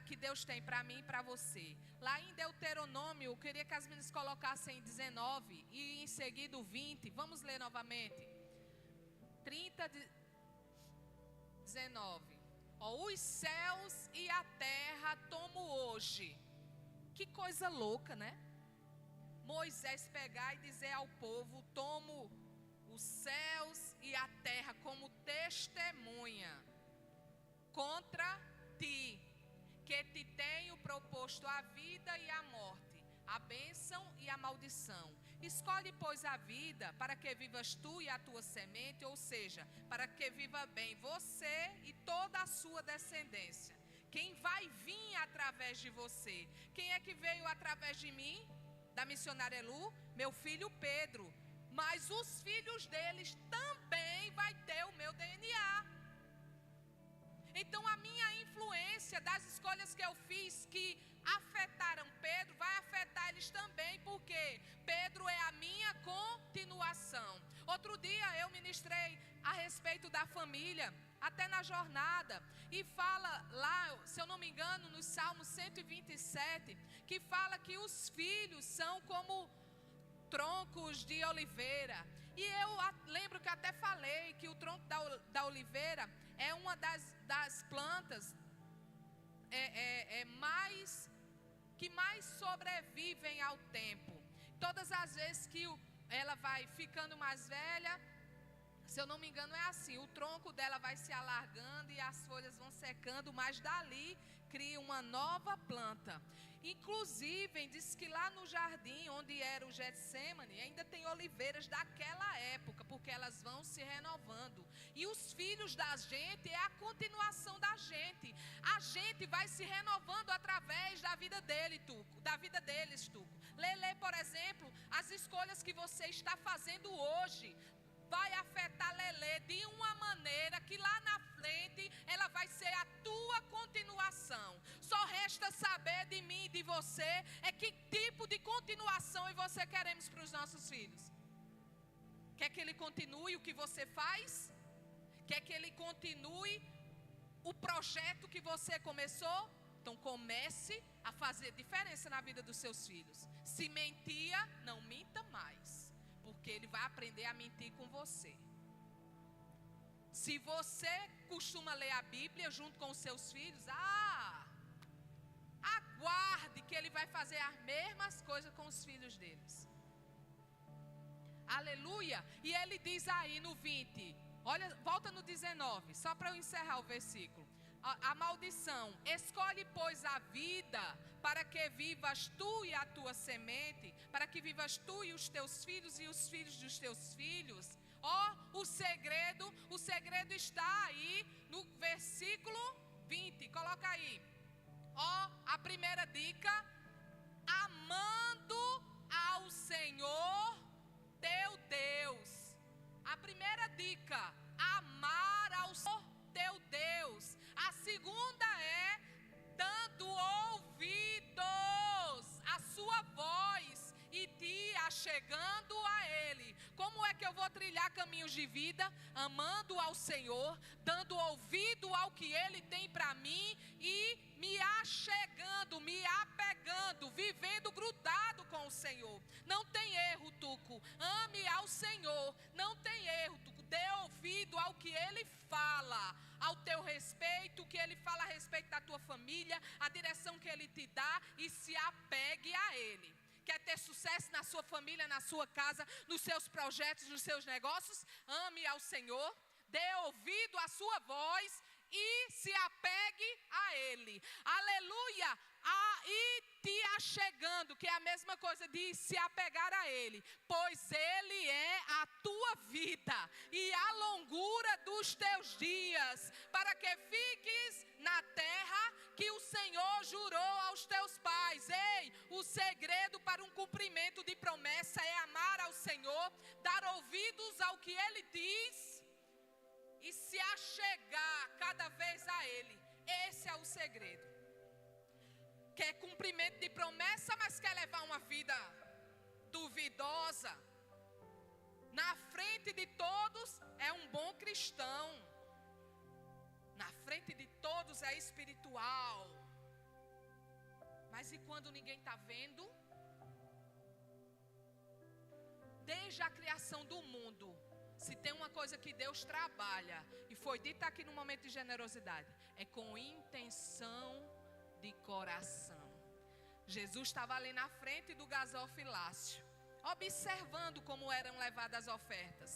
que Deus tem para mim e para você. Lá em Deuteronômio, eu queria que as meninas colocassem 19 e em seguida o 20. Vamos ler novamente. 30, 19. Os céus e a terra tomo hoje. Que coisa louca, né? Moisés pegar e dizer ao povo, tomo os céus e a terra como testemunha contra ti, que te tenho proposto a vida e a morte, a bênção e a maldição. Escolhe, pois, a vida para que vivas tu e a tua semente, ou seja, para que viva bem você e toda a sua descendência. Quem vai vir através de você? Quem é que veio através de mim? Da missionária Lu? Meu filho Pedro. Mas os filhos deles também vai ter o meu DNA. Então a minha influência das escolhas que eu fiz que afetaram Pedro, vai afetar eles também, porque Pedro é a minha continuação. Outro dia eu ministrei a respeito da família, até na jornada, e fala lá, se eu não me engano, no Salmo 127, que fala que os filhos são como troncos de oliveira. E eu lembro que até falei que o tronco da oliveira é uma das plantas que mais sobrevivem ao tempo. Todas as vezes que ela vai ficando mais velha, se eu não me engano é assim, o tronco dela vai se alargando e as folhas vão secando, mas dali cria uma nova planta. Inclusive, diz que lá no jardim, onde era o Getsemane, ainda tem oliveiras daquela época, porque elas vão se renovando. E os filhos da gente é a continuação da gente. A gente vai se renovando através da vida dele, Tuco, da vida deles, Tuco. Lelê, por exemplo, as escolhas que você está fazendo hoje vai afetar Lelê de uma maneira que lá na frente ela vai ser a tua continuação. Só resta saber de mim e de você que tipo de continuação eu e você queremos para os nossos filhos. Quer que ele continue o que você faz? Quer que ele continue o projeto que você começou? Então comece a fazer diferença na vida dos seus filhos. Se mentia, não minta mais, porque ele vai aprender a mentir com você. Se você costuma ler a Bíblia junto com os seus filhos, aguarde que ele vai fazer as mesmas coisas com os filhos deles. Aleluia! E ele diz aí no 20, olha, volta no 19, só para eu encerrar o versículo. A maldição, escolhe pois a vida para que vivas tu e a tua semente, para que vivas tu e os teus filhos e os filhos dos teus filhos. O segredo está aí no versículo 20. Coloca aí. A primeira dica: amando ao Senhor teu Deus. A primeira dica: amar ao Senhor teu Deus. A segunda é dando ouvidos à sua voz e te achegando a Ele. Como é que eu vou trilhar caminhos de vida? Amando ao Senhor, dando ouvido ao que Ele tem para mim e me achegando, me apegando, vivendo grudado com o Senhor. Não tem erro, Tuco. Ame ao Senhor. Não tem erro, Tuco. Dê ouvido ao que Ele fala ao teu respeito, o que Ele fala a respeito da tua família, a direção que Ele te dá, e se apegue a Ele. Quer ter sucesso na sua família, na sua casa, nos seus projetos, nos seus negócios? Ame ao Senhor, dê ouvido à sua voz e se apegue a Ele. Aleluia! E te achegando, que é a mesma coisa de se apegar a Ele, pois Ele é a tua vida e a longura dos teus dias, para que fiques na terra que o Senhor jurou aos teus pais. Ei, o segredo para um cumprimento de promessa é amar ao Senhor, dar ouvidos ao que Ele diz e se achegar cada vez a Ele. Esse é o segredo. Quer cumprimento de promessa, mas quer levar uma vida duvidosa, na frente de todos é um bom cristão, na frente de todos é espiritual, mas e quando ninguém está vendo? Desde a criação do mundo, se tem uma coisa que Deus trabalha, e foi dito aqui no momento de generosidade, é com intenção de coração. Jesus estava ali na frente do gasofilácio, observando como eram levadas as ofertas.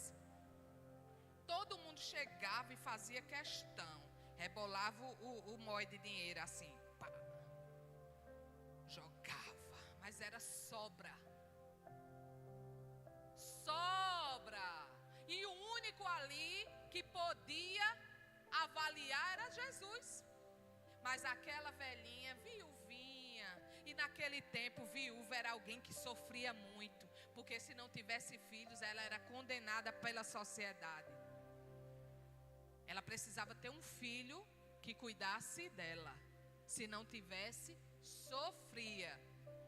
Todo mundo chegava e fazia questão, rebolava o mói de dinheiro assim, pá, jogava, mas era sobra. E o único ali que podia avaliar era Jesus. Mas aquela velhinha, viuvinha, e naquele tempo viúva era alguém que sofria muito, porque se não tivesse filhos ela era condenada pela sociedade. Ela precisava ter um filho que cuidasse dela. Se não tivesse, sofria.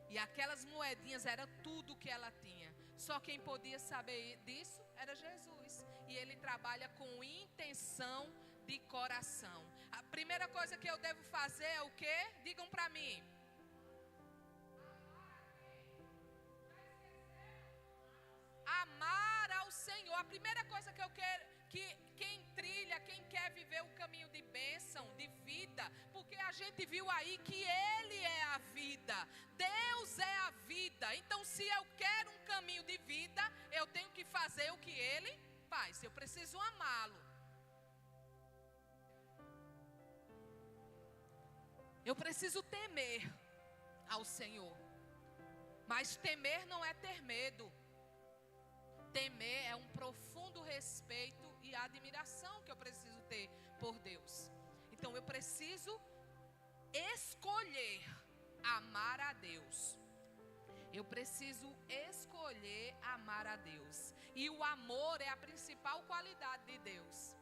E aquelas moedinhas era tudo que ela tinha. Só quem podia saber disso era Jesus. E Ele trabalha com intenção de coração. A primeira coisa que eu devo fazer é o quê? Digam para mim. Amar ao Senhor. A primeira coisa que eu quero, que quem trilha, quem quer viver o caminho de bênção, de vida, porque a gente viu aí que Ele é a vida, Deus é a vida. Então, se eu quero um caminho de vida, eu tenho que fazer o que Ele faz. Eu preciso amá-lo. Eu preciso temer ao Senhor. Mas temer não é ter medo. Temer é um profundo respeito e admiração que eu preciso ter por Deus. Então eu preciso escolher amar a Deus. Eu preciso escolher amar a Deus. E o amor é a principal qualidade de Deus.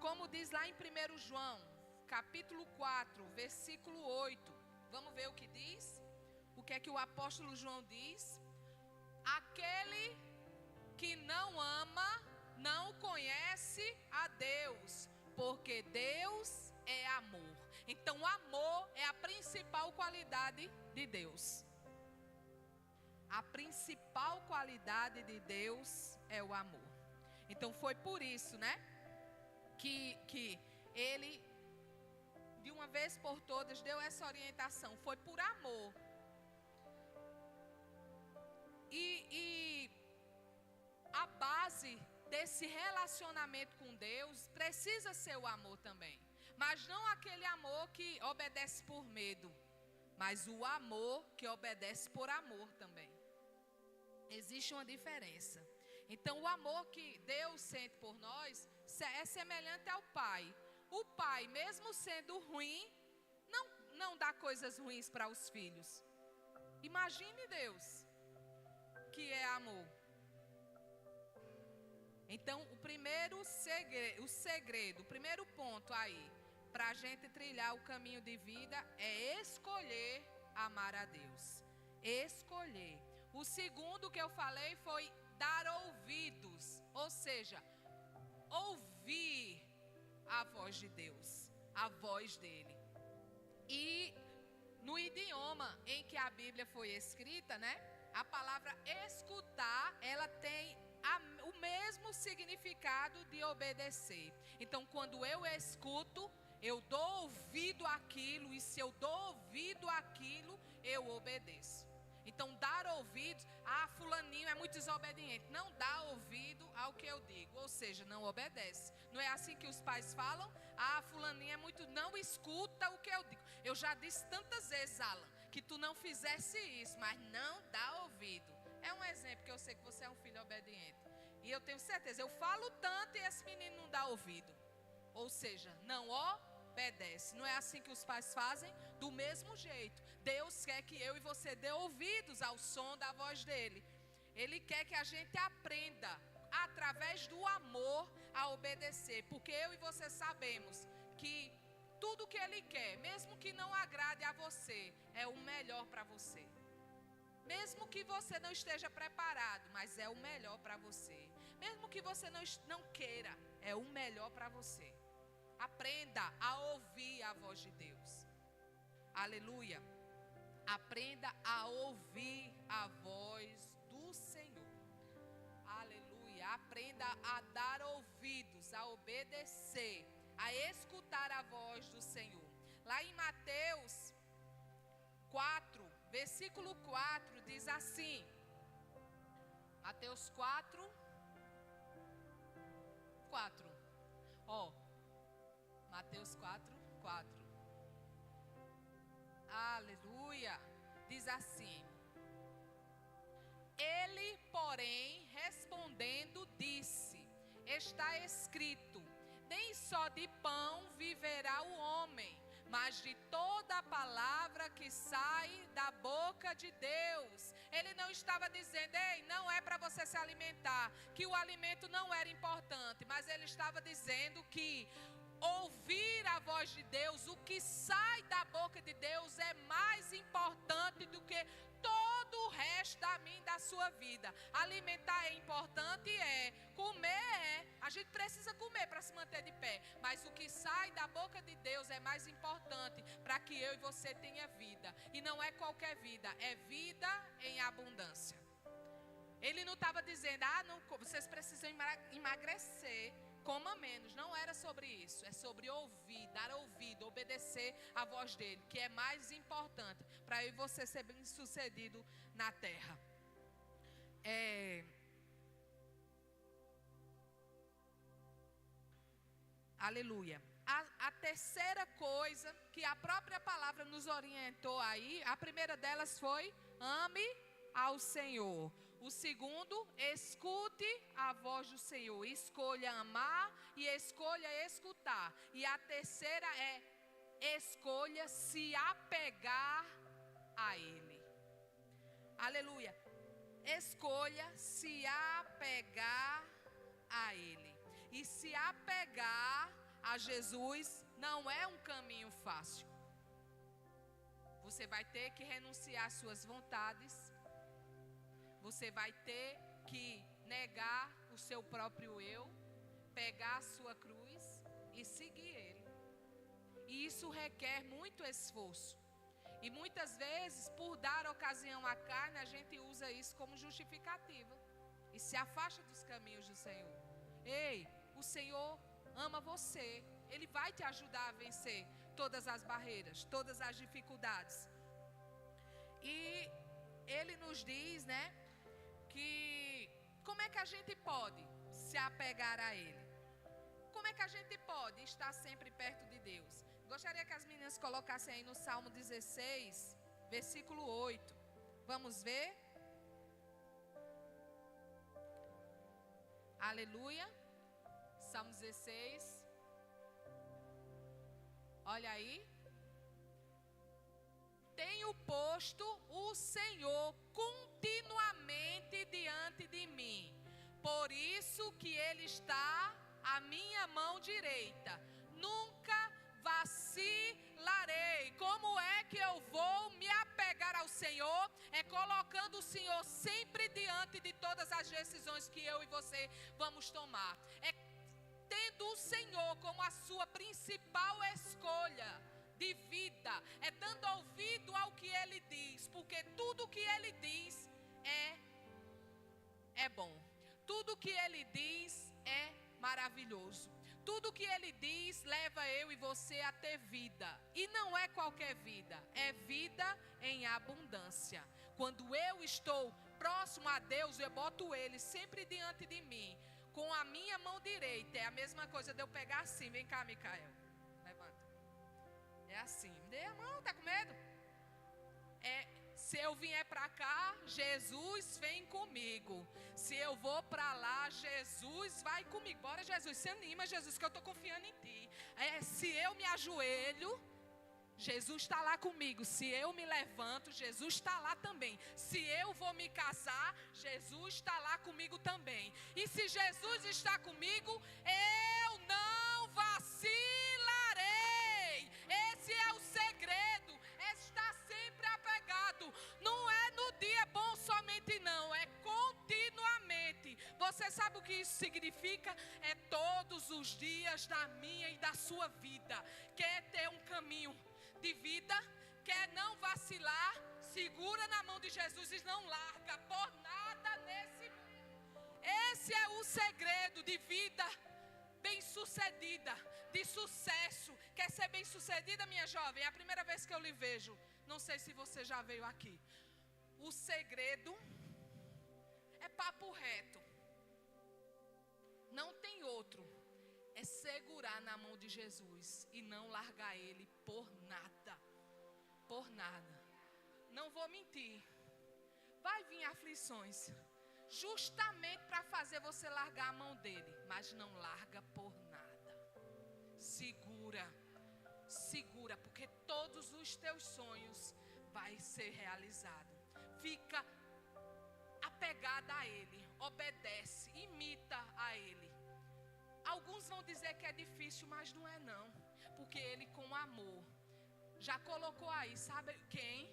Como diz lá em 1 João, capítulo 4, versículo 8. Vamos ver o que diz? O que é que o apóstolo João diz? Aquele que não ama, não conhece a Deus, porque Deus é amor. Então, o amor é a principal qualidade de Deus. A principal qualidade de Deus é o amor. Então, foi por isso, né, que Ele, de uma vez por todas, deu essa orientação. Foi por amor. E a base desse relacionamento com Deus precisa ser o amor também. Mas não aquele amor que obedece por medo, mas o amor que obedece por amor também. Existe uma diferença. Então, o amor que Deus sente por nós é semelhante ao Pai. O Pai, mesmo sendo ruim, não dá coisas ruins para os filhos. Imagine Deus, que é amor. Então, o primeiro ponto aí, para a gente trilhar o caminho de vida, é escolher amar a Deus. Escolher. O segundo que eu falei foi dar ouvidos, ou seja, ouvir a voz de Deus, a voz dele. E no idioma em que a Bíblia foi escrita, né? A palavra escutar, ela tem o mesmo significado de obedecer. Então, quando eu escuto, eu dou ouvido àquilo, e se eu dou ouvido àquilo, eu obedeço. Então, dar ouvidos, fulaninho é muito desobediente. Não dá ouvido ao que eu digo, ou seja, não obedece. Não é assim que os pais falam? Fulaninho é muito, não escuta o que eu digo. Eu já disse tantas vezes, Alan, que tu não fizesse isso, mas não dá ouvido. É um exemplo que eu sei que você é um filho obediente. E eu tenho certeza, eu falo tanto e esse menino não dá ouvido. Ou seja, não obedece. Não é assim que os pais fazem? Do mesmo jeito. Deus quer que eu e você dê ouvidos ao som da voz dele. Ele quer que a gente aprenda, através do amor, a obedecer. Porque eu e você sabemos que tudo que ele quer, mesmo que não agrade a você, é o melhor para você. Mesmo que você não esteja preparado, mas é o melhor para você. Mesmo que você não queira, é o melhor para você. Aprenda a ouvir a voz de Deus. Aleluia. Aprenda a ouvir a voz do Senhor. Aleluia. Aprenda a dar ouvidos, a obedecer, a escutar a voz do Senhor. Lá em Mateus 4, versículo 4, diz assim. Mateus 4. Mateus 4. Aleluia. Diz assim. Ele, porém, respondendo, disse: está escrito, nem só de pão viverá o homem, mas de toda a palavra que sai da boca de Deus. Ele não estava dizendo, não é para você se alimentar, que o alimento não era importante, mas ele estava dizendo que ouvir a voz de Deus, o que sai da boca de Deus é mais importante do que todo o resto da sua vida. Alimentar é importante, comer a gente precisa comer para se manter de pé, mas o que sai da boca de Deus é mais importante para que eu e você tenha vida. E não é qualquer vida, é vida em abundância. Ele não estava dizendo, vocês precisam emagrecer, coma menos. Não era sobre isso. É sobre ouvir, dar ouvido, obedecer a voz dele, que é mais importante para eu e você ser bem sucedido na terra. Aleluia. A terceira coisa que a própria palavra nos orientou aí, a primeira delas foi: ame ao Senhor. O segundo, escute a voz do Senhor. Escolha amar e escolha escutar. E a terceira é: escolha se apegar a Ele. Aleluia. Escolha se apegar a Ele. E se apegar a Jesus não é um caminho fácil. Você vai ter que renunciar às suas vontades. Você vai ter que negar o seu próprio eu, pegar a sua cruz e seguir Ele. E isso requer muito esforço. E muitas vezes, por dar ocasião à carne, a gente usa isso como justificativa. E se afasta dos caminhos do Senhor. O Senhor ama você. Ele vai te ajudar a vencer todas as barreiras, todas as dificuldades. E Ele nos diz, que como é que a gente pode se apegar a Ele? Como é que a gente pode estar sempre perto de Deus? Gostaria que as meninas colocassem aí no Salmo 16, versículo 8. Vamos ver? Aleluia. Salmo 16. Olha aí. Tenho posto o Senhor continuamente diante de mim. Por isso que Ele está à minha mão direita. Nunca vacilarei. Como é que eu vou me apegar ao Senhor? É colocando o Senhor sempre diante de todas as decisões que eu e você vamos tomar. É tendo o Senhor como a sua principal escolha de vida. É dando ouvido ao que Ele diz. Porque tudo que Ele diz é bom. Tudo que Ele diz é maravilhoso. Tudo que Ele diz leva eu e você a ter vida. E não é qualquer vida, é vida em abundância. Quando eu estou próximo a Deus, eu boto Ele sempre diante de mim, com a minha mão direita. É a mesma coisa de eu pegar assim. Vem cá, Micael. Levanta. É assim. Me dê a mão, tá com medo? Se eu vier para cá, Jesus vem comigo. Se eu vou para lá, Jesus vai comigo. Bora, Jesus, se anima, Jesus, que eu estou confiando em Ti. Se eu me ajoelho, Jesus está lá comigo. Se eu me levanto, Jesus está lá também. Se eu vou me casar, Jesus está lá comigo também. E se Jesus está comigo, eu não vacilarei. Esse é o segredo. Está sempre apegado. Não é no dia bom somente não, é continuamente. Você sabe o que isso significa? É todos os dias da minha e da sua vida. Quer ter um caminho de vida? Quer não vacilar? Segura na mão de Jesus e não larga por nada nesse mundo. Esse é o segredo de vida bem-sucedida, de sucesso. Quer ser bem-sucedida, minha jovem? É a primeira vez que eu lhe vejo. Não sei se você já veio aqui. O segredo é papo reto. Não tem outro. É segurar na mão de Jesus e não largar Ele por nada. Por nada. Não vou mentir. Vai vir aflições. Justamente para fazer você largar a mão dele. Mas não larga por nada. Segura. Segura, porque todos os teus sonhos vai ser realizado. Fica apegada a Ele, obedece, imita a Ele. Alguns vão dizer que é difícil, mas não é não, porque Ele com amor já colocou aí, sabe quem?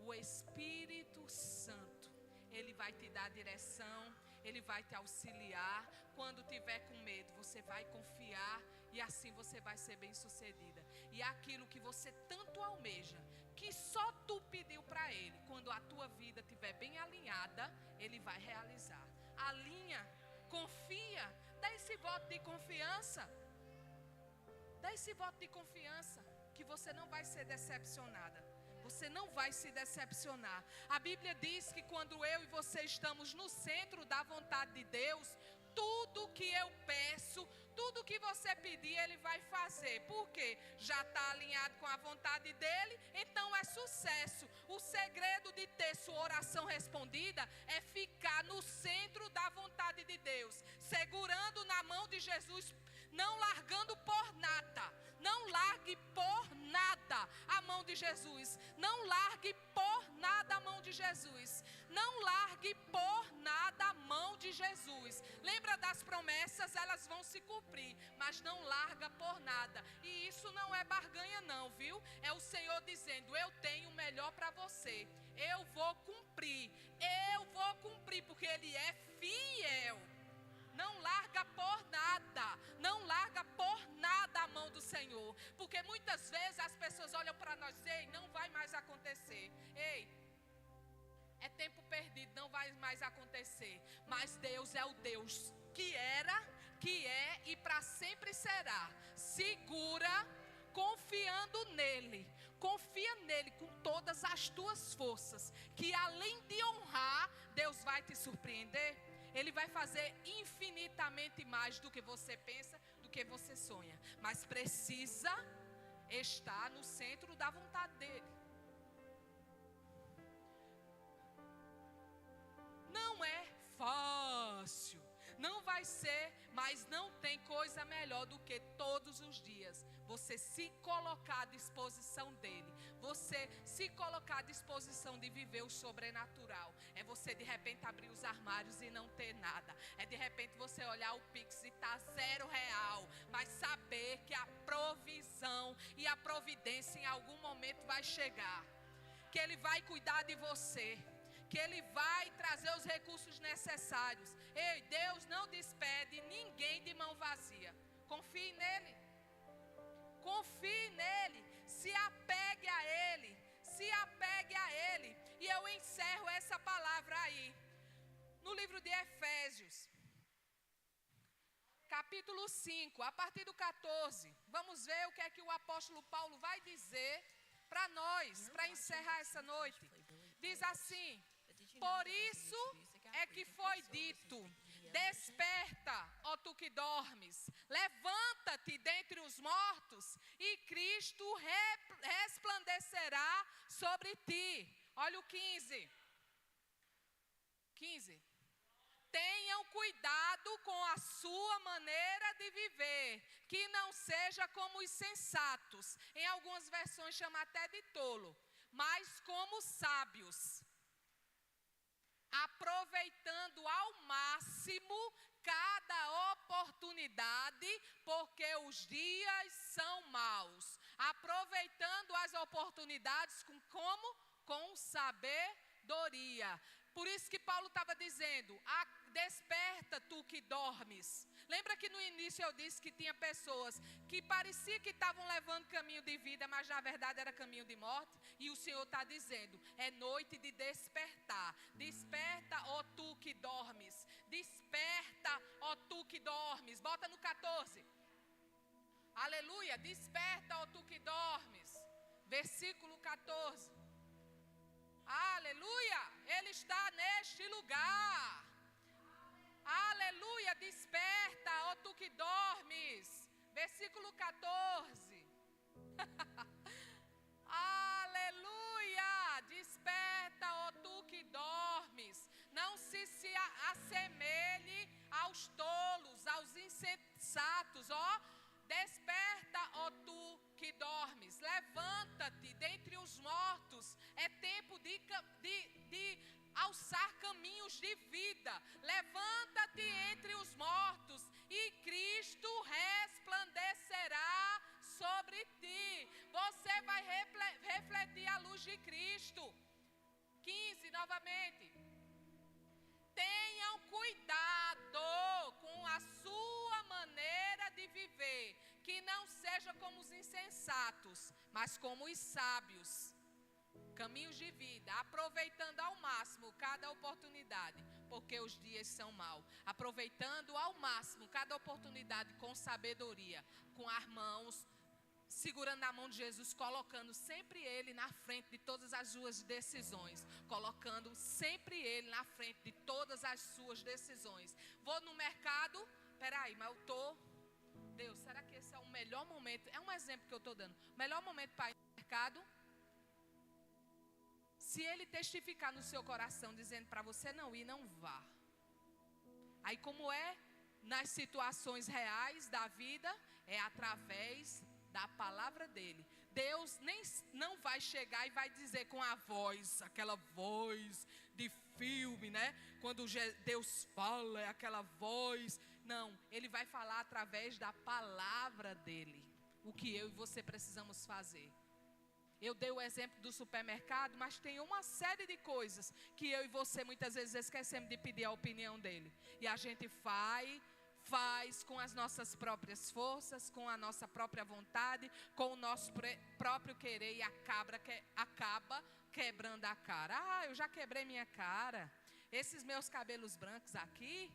O Espírito Santo. Ele vai te dar direção, Ele vai te auxiliar. Quando tiver com medo, você vai confiar e assim você vai ser bem-sucedida. E aquilo que você tanto almeja, que só tu pediu para Ele, quando a tua vida estiver bem alinhada, Ele vai realizar. Alinha, confia, dá esse voto de confiança. Dá esse voto de confiança, que você não vai ser decepcionada. Você não vai se decepcionar. A Bíblia diz que quando eu e você estamos no centro da vontade de Deus, tudo que eu peço, tudo que você pedir, Ele vai fazer. Por quê? Já está alinhado com a vontade dEle, então é sucesso. O segredo de ter sua oração respondida é ficar no centro da vontade de Deus, segurando na mão de Jesus, não largando por nada. Não largue por nada a mão de Jesus. Não largue por nada a mão de Jesus. Não largue por nada a mão de Jesus. Lembra das promessas, elas vão se cumprir, mas não larga por nada. E isso não é barganha não, viu? É o Senhor dizendo, eu tenho o melhor para você. Eu vou cumprir, porque Ele é fiel. Não larga por nada, não larga por nada a mão do Senhor. Porque muitas vezes as pessoas olham para nós e dizem, ei, não vai mais acontecer. Ei, é tempo perdido, não vai mais acontecer. Mas Deus é o Deus que era, que é e para sempre será. Segura, confiando nele. Confia nele com todas as tuas forças, que além de honrar, Deus vai te surpreender. Ele vai fazer infinitamente mais do que você pensa, do que você sonha. Mas precisa estar no centro da vontade dele. Não é fácil. Não vai ser Mas não tem coisa melhor do que todos os dias você se colocar à disposição dele. Você se colocar à disposição de viver o sobrenatural. É você de repente abrir os armários e não ter nada. É de repente você olhar o Pix e tá R$0. Mas saber que a provisão e a providência em algum momento vai chegar. Que ele vai cuidar de você. Que ele vai trazer os recursos necessários. Ei, Deus não despede ninguém de mão vazia. Confie nele. Confie nele. Se apegue a ele. Se apegue a ele. E eu encerro essa palavra aí. No livro de Efésios. Capítulo 5, a partir do 14. Vamos ver o que é que o apóstolo Paulo vai dizer para nós, para encerrar essa noite. Diz assim: por isso é que foi dito: desperta, ó tu que dormes, levanta-te dentre os mortos, e Cristo resplandecerá sobre ti. Olha o 15. Tenham cuidado com a sua maneira de viver, que não seja como os sensatos. Em algumas versões chama até de tolo, mas como sábios, aproveitando ao máximo cada oportunidade, porque os dias são maus. Aproveitando as oportunidades com sabedoria. Por isso que Paulo estava dizendo: desperta tu que dormes. Lembra que no início eu disse que tinha pessoas que parecia que estavam levando caminho de vida, mas na verdade era caminho de morte? E o Senhor está dizendo: é noite de despertar. Desperta, ó tu que dormes. Desperta, ó tu que dormes. Bota no 14. Aleluia. Desperta, ó tu que dormes. Versículo 14. Aleluia. Ele está neste lugar. Aleluia, desperta, ó tu que dormes. Versículo 14. Aleluia, desperta, ó tu que dormes. Não se assemelhe aos tolos, aos insensatos, ó. Desperta, ó tu que dormes. Levanta-te dentre os mortos. É tempo de alçar caminhos de vida. Levanta-te entre os mortos e Cristo resplandecerá sobre ti. Você vai refletir a luz de Cristo. 15 novamente. Tenham cuidado com a sua maneira de viver, que não seja como os insensatos, mas como os sábios. Caminhos de vida, aproveitando ao máximo cada oportunidade, porque os dias são maus. Aproveitando ao máximo cada oportunidade com sabedoria, com as mãos, segurando a mão de Jesus, colocando sempre Ele na frente de todas as suas decisões. Colocando sempre Ele na frente de todas as suas decisões. Vou no mercado, peraí, mas eu estou... Deus, será que esse é o melhor momento? É um exemplo que eu estou dando. Melhor momento para ir no mercado... Se ele testificar no seu coração, dizendo para você não ir, não vá. Aí como é nas situações reais da vida, é através da palavra dele. Deus não vai chegar e vai dizer com a voz, aquela voz de filme, né? Quando Deus fala, é aquela voz. Não, ele vai falar através da palavra dele. O que eu e você precisamos fazer. Eu dei o exemplo do supermercado, mas tem uma série de coisas que eu e você muitas vezes esquecemos de pedir a opinião dele. E a gente faz com as nossas próprias forças, com a nossa própria vontade, com o nosso próprio querer e acaba quebrando a cara. Ah, eu já quebrei minha cara. Esses meus cabelos brancos aqui,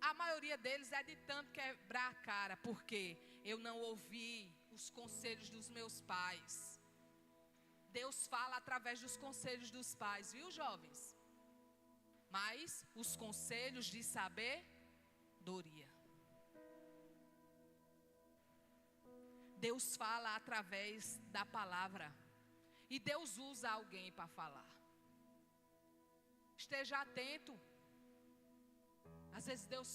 a maioria deles é de tanto quebrar a cara, porque eu não ouvi os conselhos dos meus pais. Deus fala através dos conselhos dos pais, viu, jovens? Mas os conselhos de sabedoria. Deus fala através da palavra. E Deus usa alguém para falar. Esteja atento. Às vezes Deus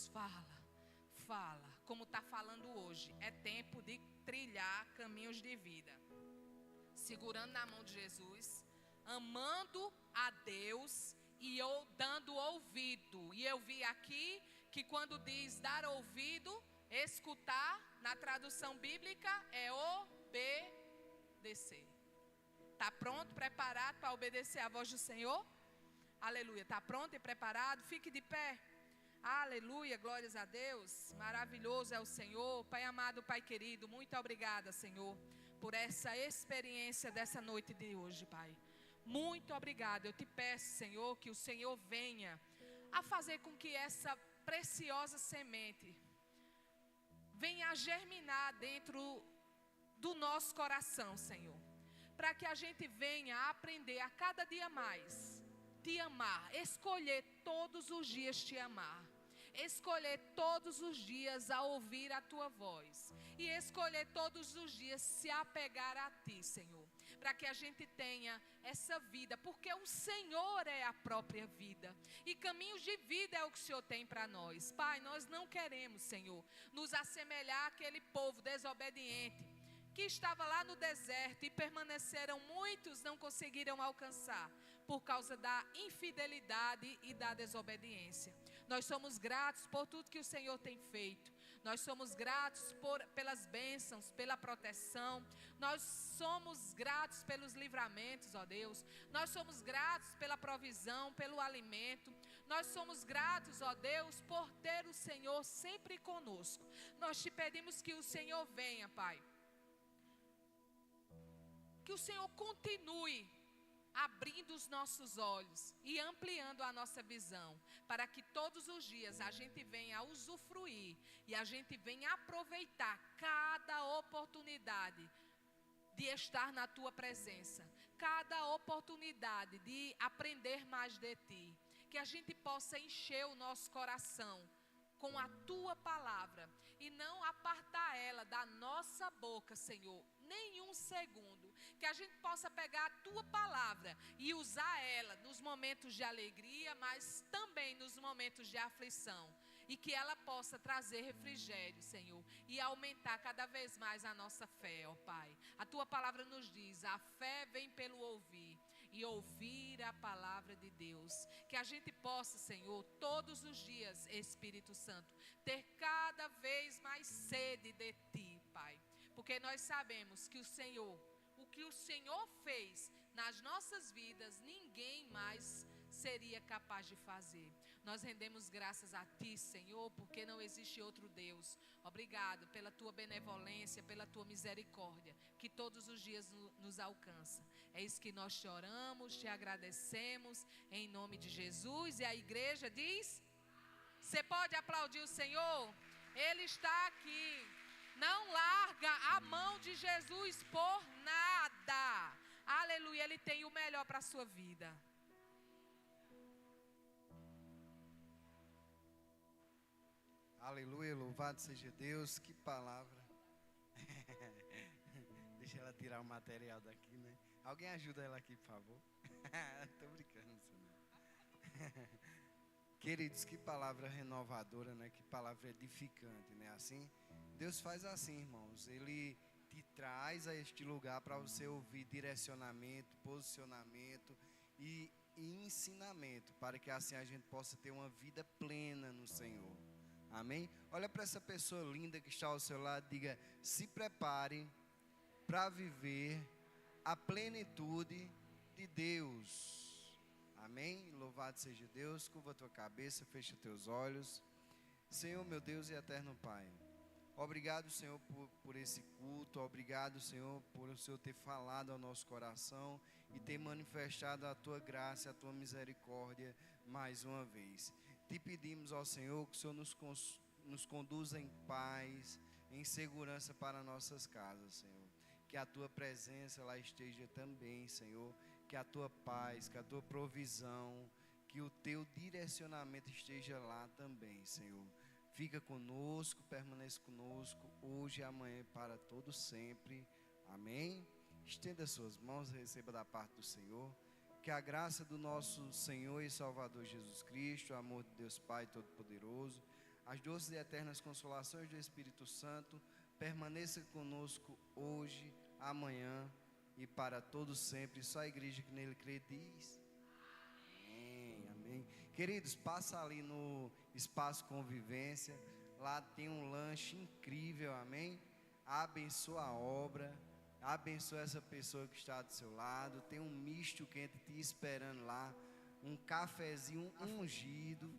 fala, como está falando hoje. É tempo de trilhar caminhos de vida, segurando na mão de Jesus, amando a Deus e eu dando ouvido. E eu vi aqui que quando diz dar ouvido, escutar, na tradução bíblica é obedecer. Está pronto, preparado para obedecer a voz do Senhor? Aleluia. Está pronto e preparado? Fique de pé. Aleluia, glórias a Deus. Maravilhoso é o Senhor. Pai amado, Pai querido, muito obrigada, Senhor, por essa experiência dessa noite de hoje, Pai. Muito obrigada. Eu te peço, Senhor, que o Senhor venha a fazer com que essa preciosa semente venha a germinar dentro do nosso coração, Senhor, para que a gente venha a aprender a cada dia mais te amar, escolher todos os dias te amar, escolher todos os dias a ouvir a tua voz e escolher todos os dias se apegar a ti, Senhor, para que a gente tenha essa vida, porque o Senhor é a própria vida e caminhos de vida é o que o Senhor tem para nós. Pai, nós não queremos, Senhor, nos assemelhar àquele povo desobediente que estava lá no deserto e permaneceram, muitos não conseguiram alcançar por causa da infidelidade e da desobediência. Nós somos gratos por tudo que o Senhor tem feito. Nós somos gratos pelas bênçãos, pela proteção. Nós somos gratos pelos livramentos, ó Deus. Nós somos gratos pela provisão, pelo alimento. Nós somos gratos, ó Deus, por ter o Senhor sempre conosco. Nós te pedimos que o Senhor venha, Pai. Que o Senhor continue abrindo os nossos olhos e ampliando a nossa visão, para que todos os dias a gente venha a usufruir e a gente venha aproveitar cada oportunidade de estar na tua presença, cada oportunidade de aprender mais de ti, que a gente possa encher o nosso coração com a tua palavra e não apartar ela da nossa boca, Senhor, nenhum segundo. Que a gente possa pegar a tua palavra e usar ela nos momentos de alegria, mas também nos momentos de aflição. E que ela possa trazer refrigério, Senhor, e aumentar cada vez mais a nossa fé, ó Pai. A tua palavra nos diz, a fé vem pelo ouvir, e ouvir a palavra de Deus. Que a gente possa, Senhor, todos os dias, Espírito Santo, ter cada vez mais sede de ti, Pai. Porque nós sabemos que o que o Senhor fez nas nossas vidas, ninguém mais seria capaz de fazer. Nós rendemos graças a ti, Senhor, porque não existe outro Deus. Obrigado pela tua benevolência, pela tua misericórdia, que todos os dias nos alcança. É isso que nós te oramos, te agradecemos, em nome de Jesus. E a igreja diz, você pode aplaudir o Senhor? Ele está aqui. Não larga a mão de Jesus por nada. Aleluia, Ele tem o melhor para a sua vida. Aleluia, louvado seja Deus, que palavra. Deixa ela tirar o material daqui, né? Alguém ajuda ela aqui, por favor. Tô brincando, senhor. Queridos, que palavra renovadora, né? Que palavra edificante, né? Assim, Deus faz assim, irmãos. Ele te traz a este lugar para você ouvir direcionamento, posicionamento e ensinamento, para que assim a gente possa ter uma vida plena no Senhor. Amém? Olha para essa pessoa linda que está ao seu lado, diga, se prepare para viver a plenitude de Deus. Amém? Louvado seja Deus. Curva a tua cabeça, fecha teus olhos. Senhor, meu Deus e eterno Pai, obrigado, Senhor, por esse culto. Obrigado, Senhor, por o Senhor ter falado ao nosso coração e ter manifestado a tua graça, a tua misericórdia mais uma vez. Te pedimos ao Senhor que o Senhor nos conduza em paz, em segurança para nossas casas, Senhor. Que a tua presença lá esteja também, Senhor. Que a tua paz, que a tua provisão, que o teu direcionamento esteja lá também, Senhor. Fica conosco, permaneça conosco, hoje e amanhã para todo sempre. Amém? Estenda suas mãos e receba da parte do Senhor. Que a graça do nosso Senhor e Salvador Jesus Cristo, o amor de Deus Pai Todo-Poderoso, as doces e eternas consolações do Espírito Santo permaneça conosco hoje, amanhã e para todos sempre. Só a igreja que nele crê diz amém, amém. Queridos, passa ali no espaço convivência, lá tem um lanche incrível, amém. Abençoa a obra, abençoa essa pessoa que está do seu lado. Tem um misto quente te esperando lá, um cafezinho ungido,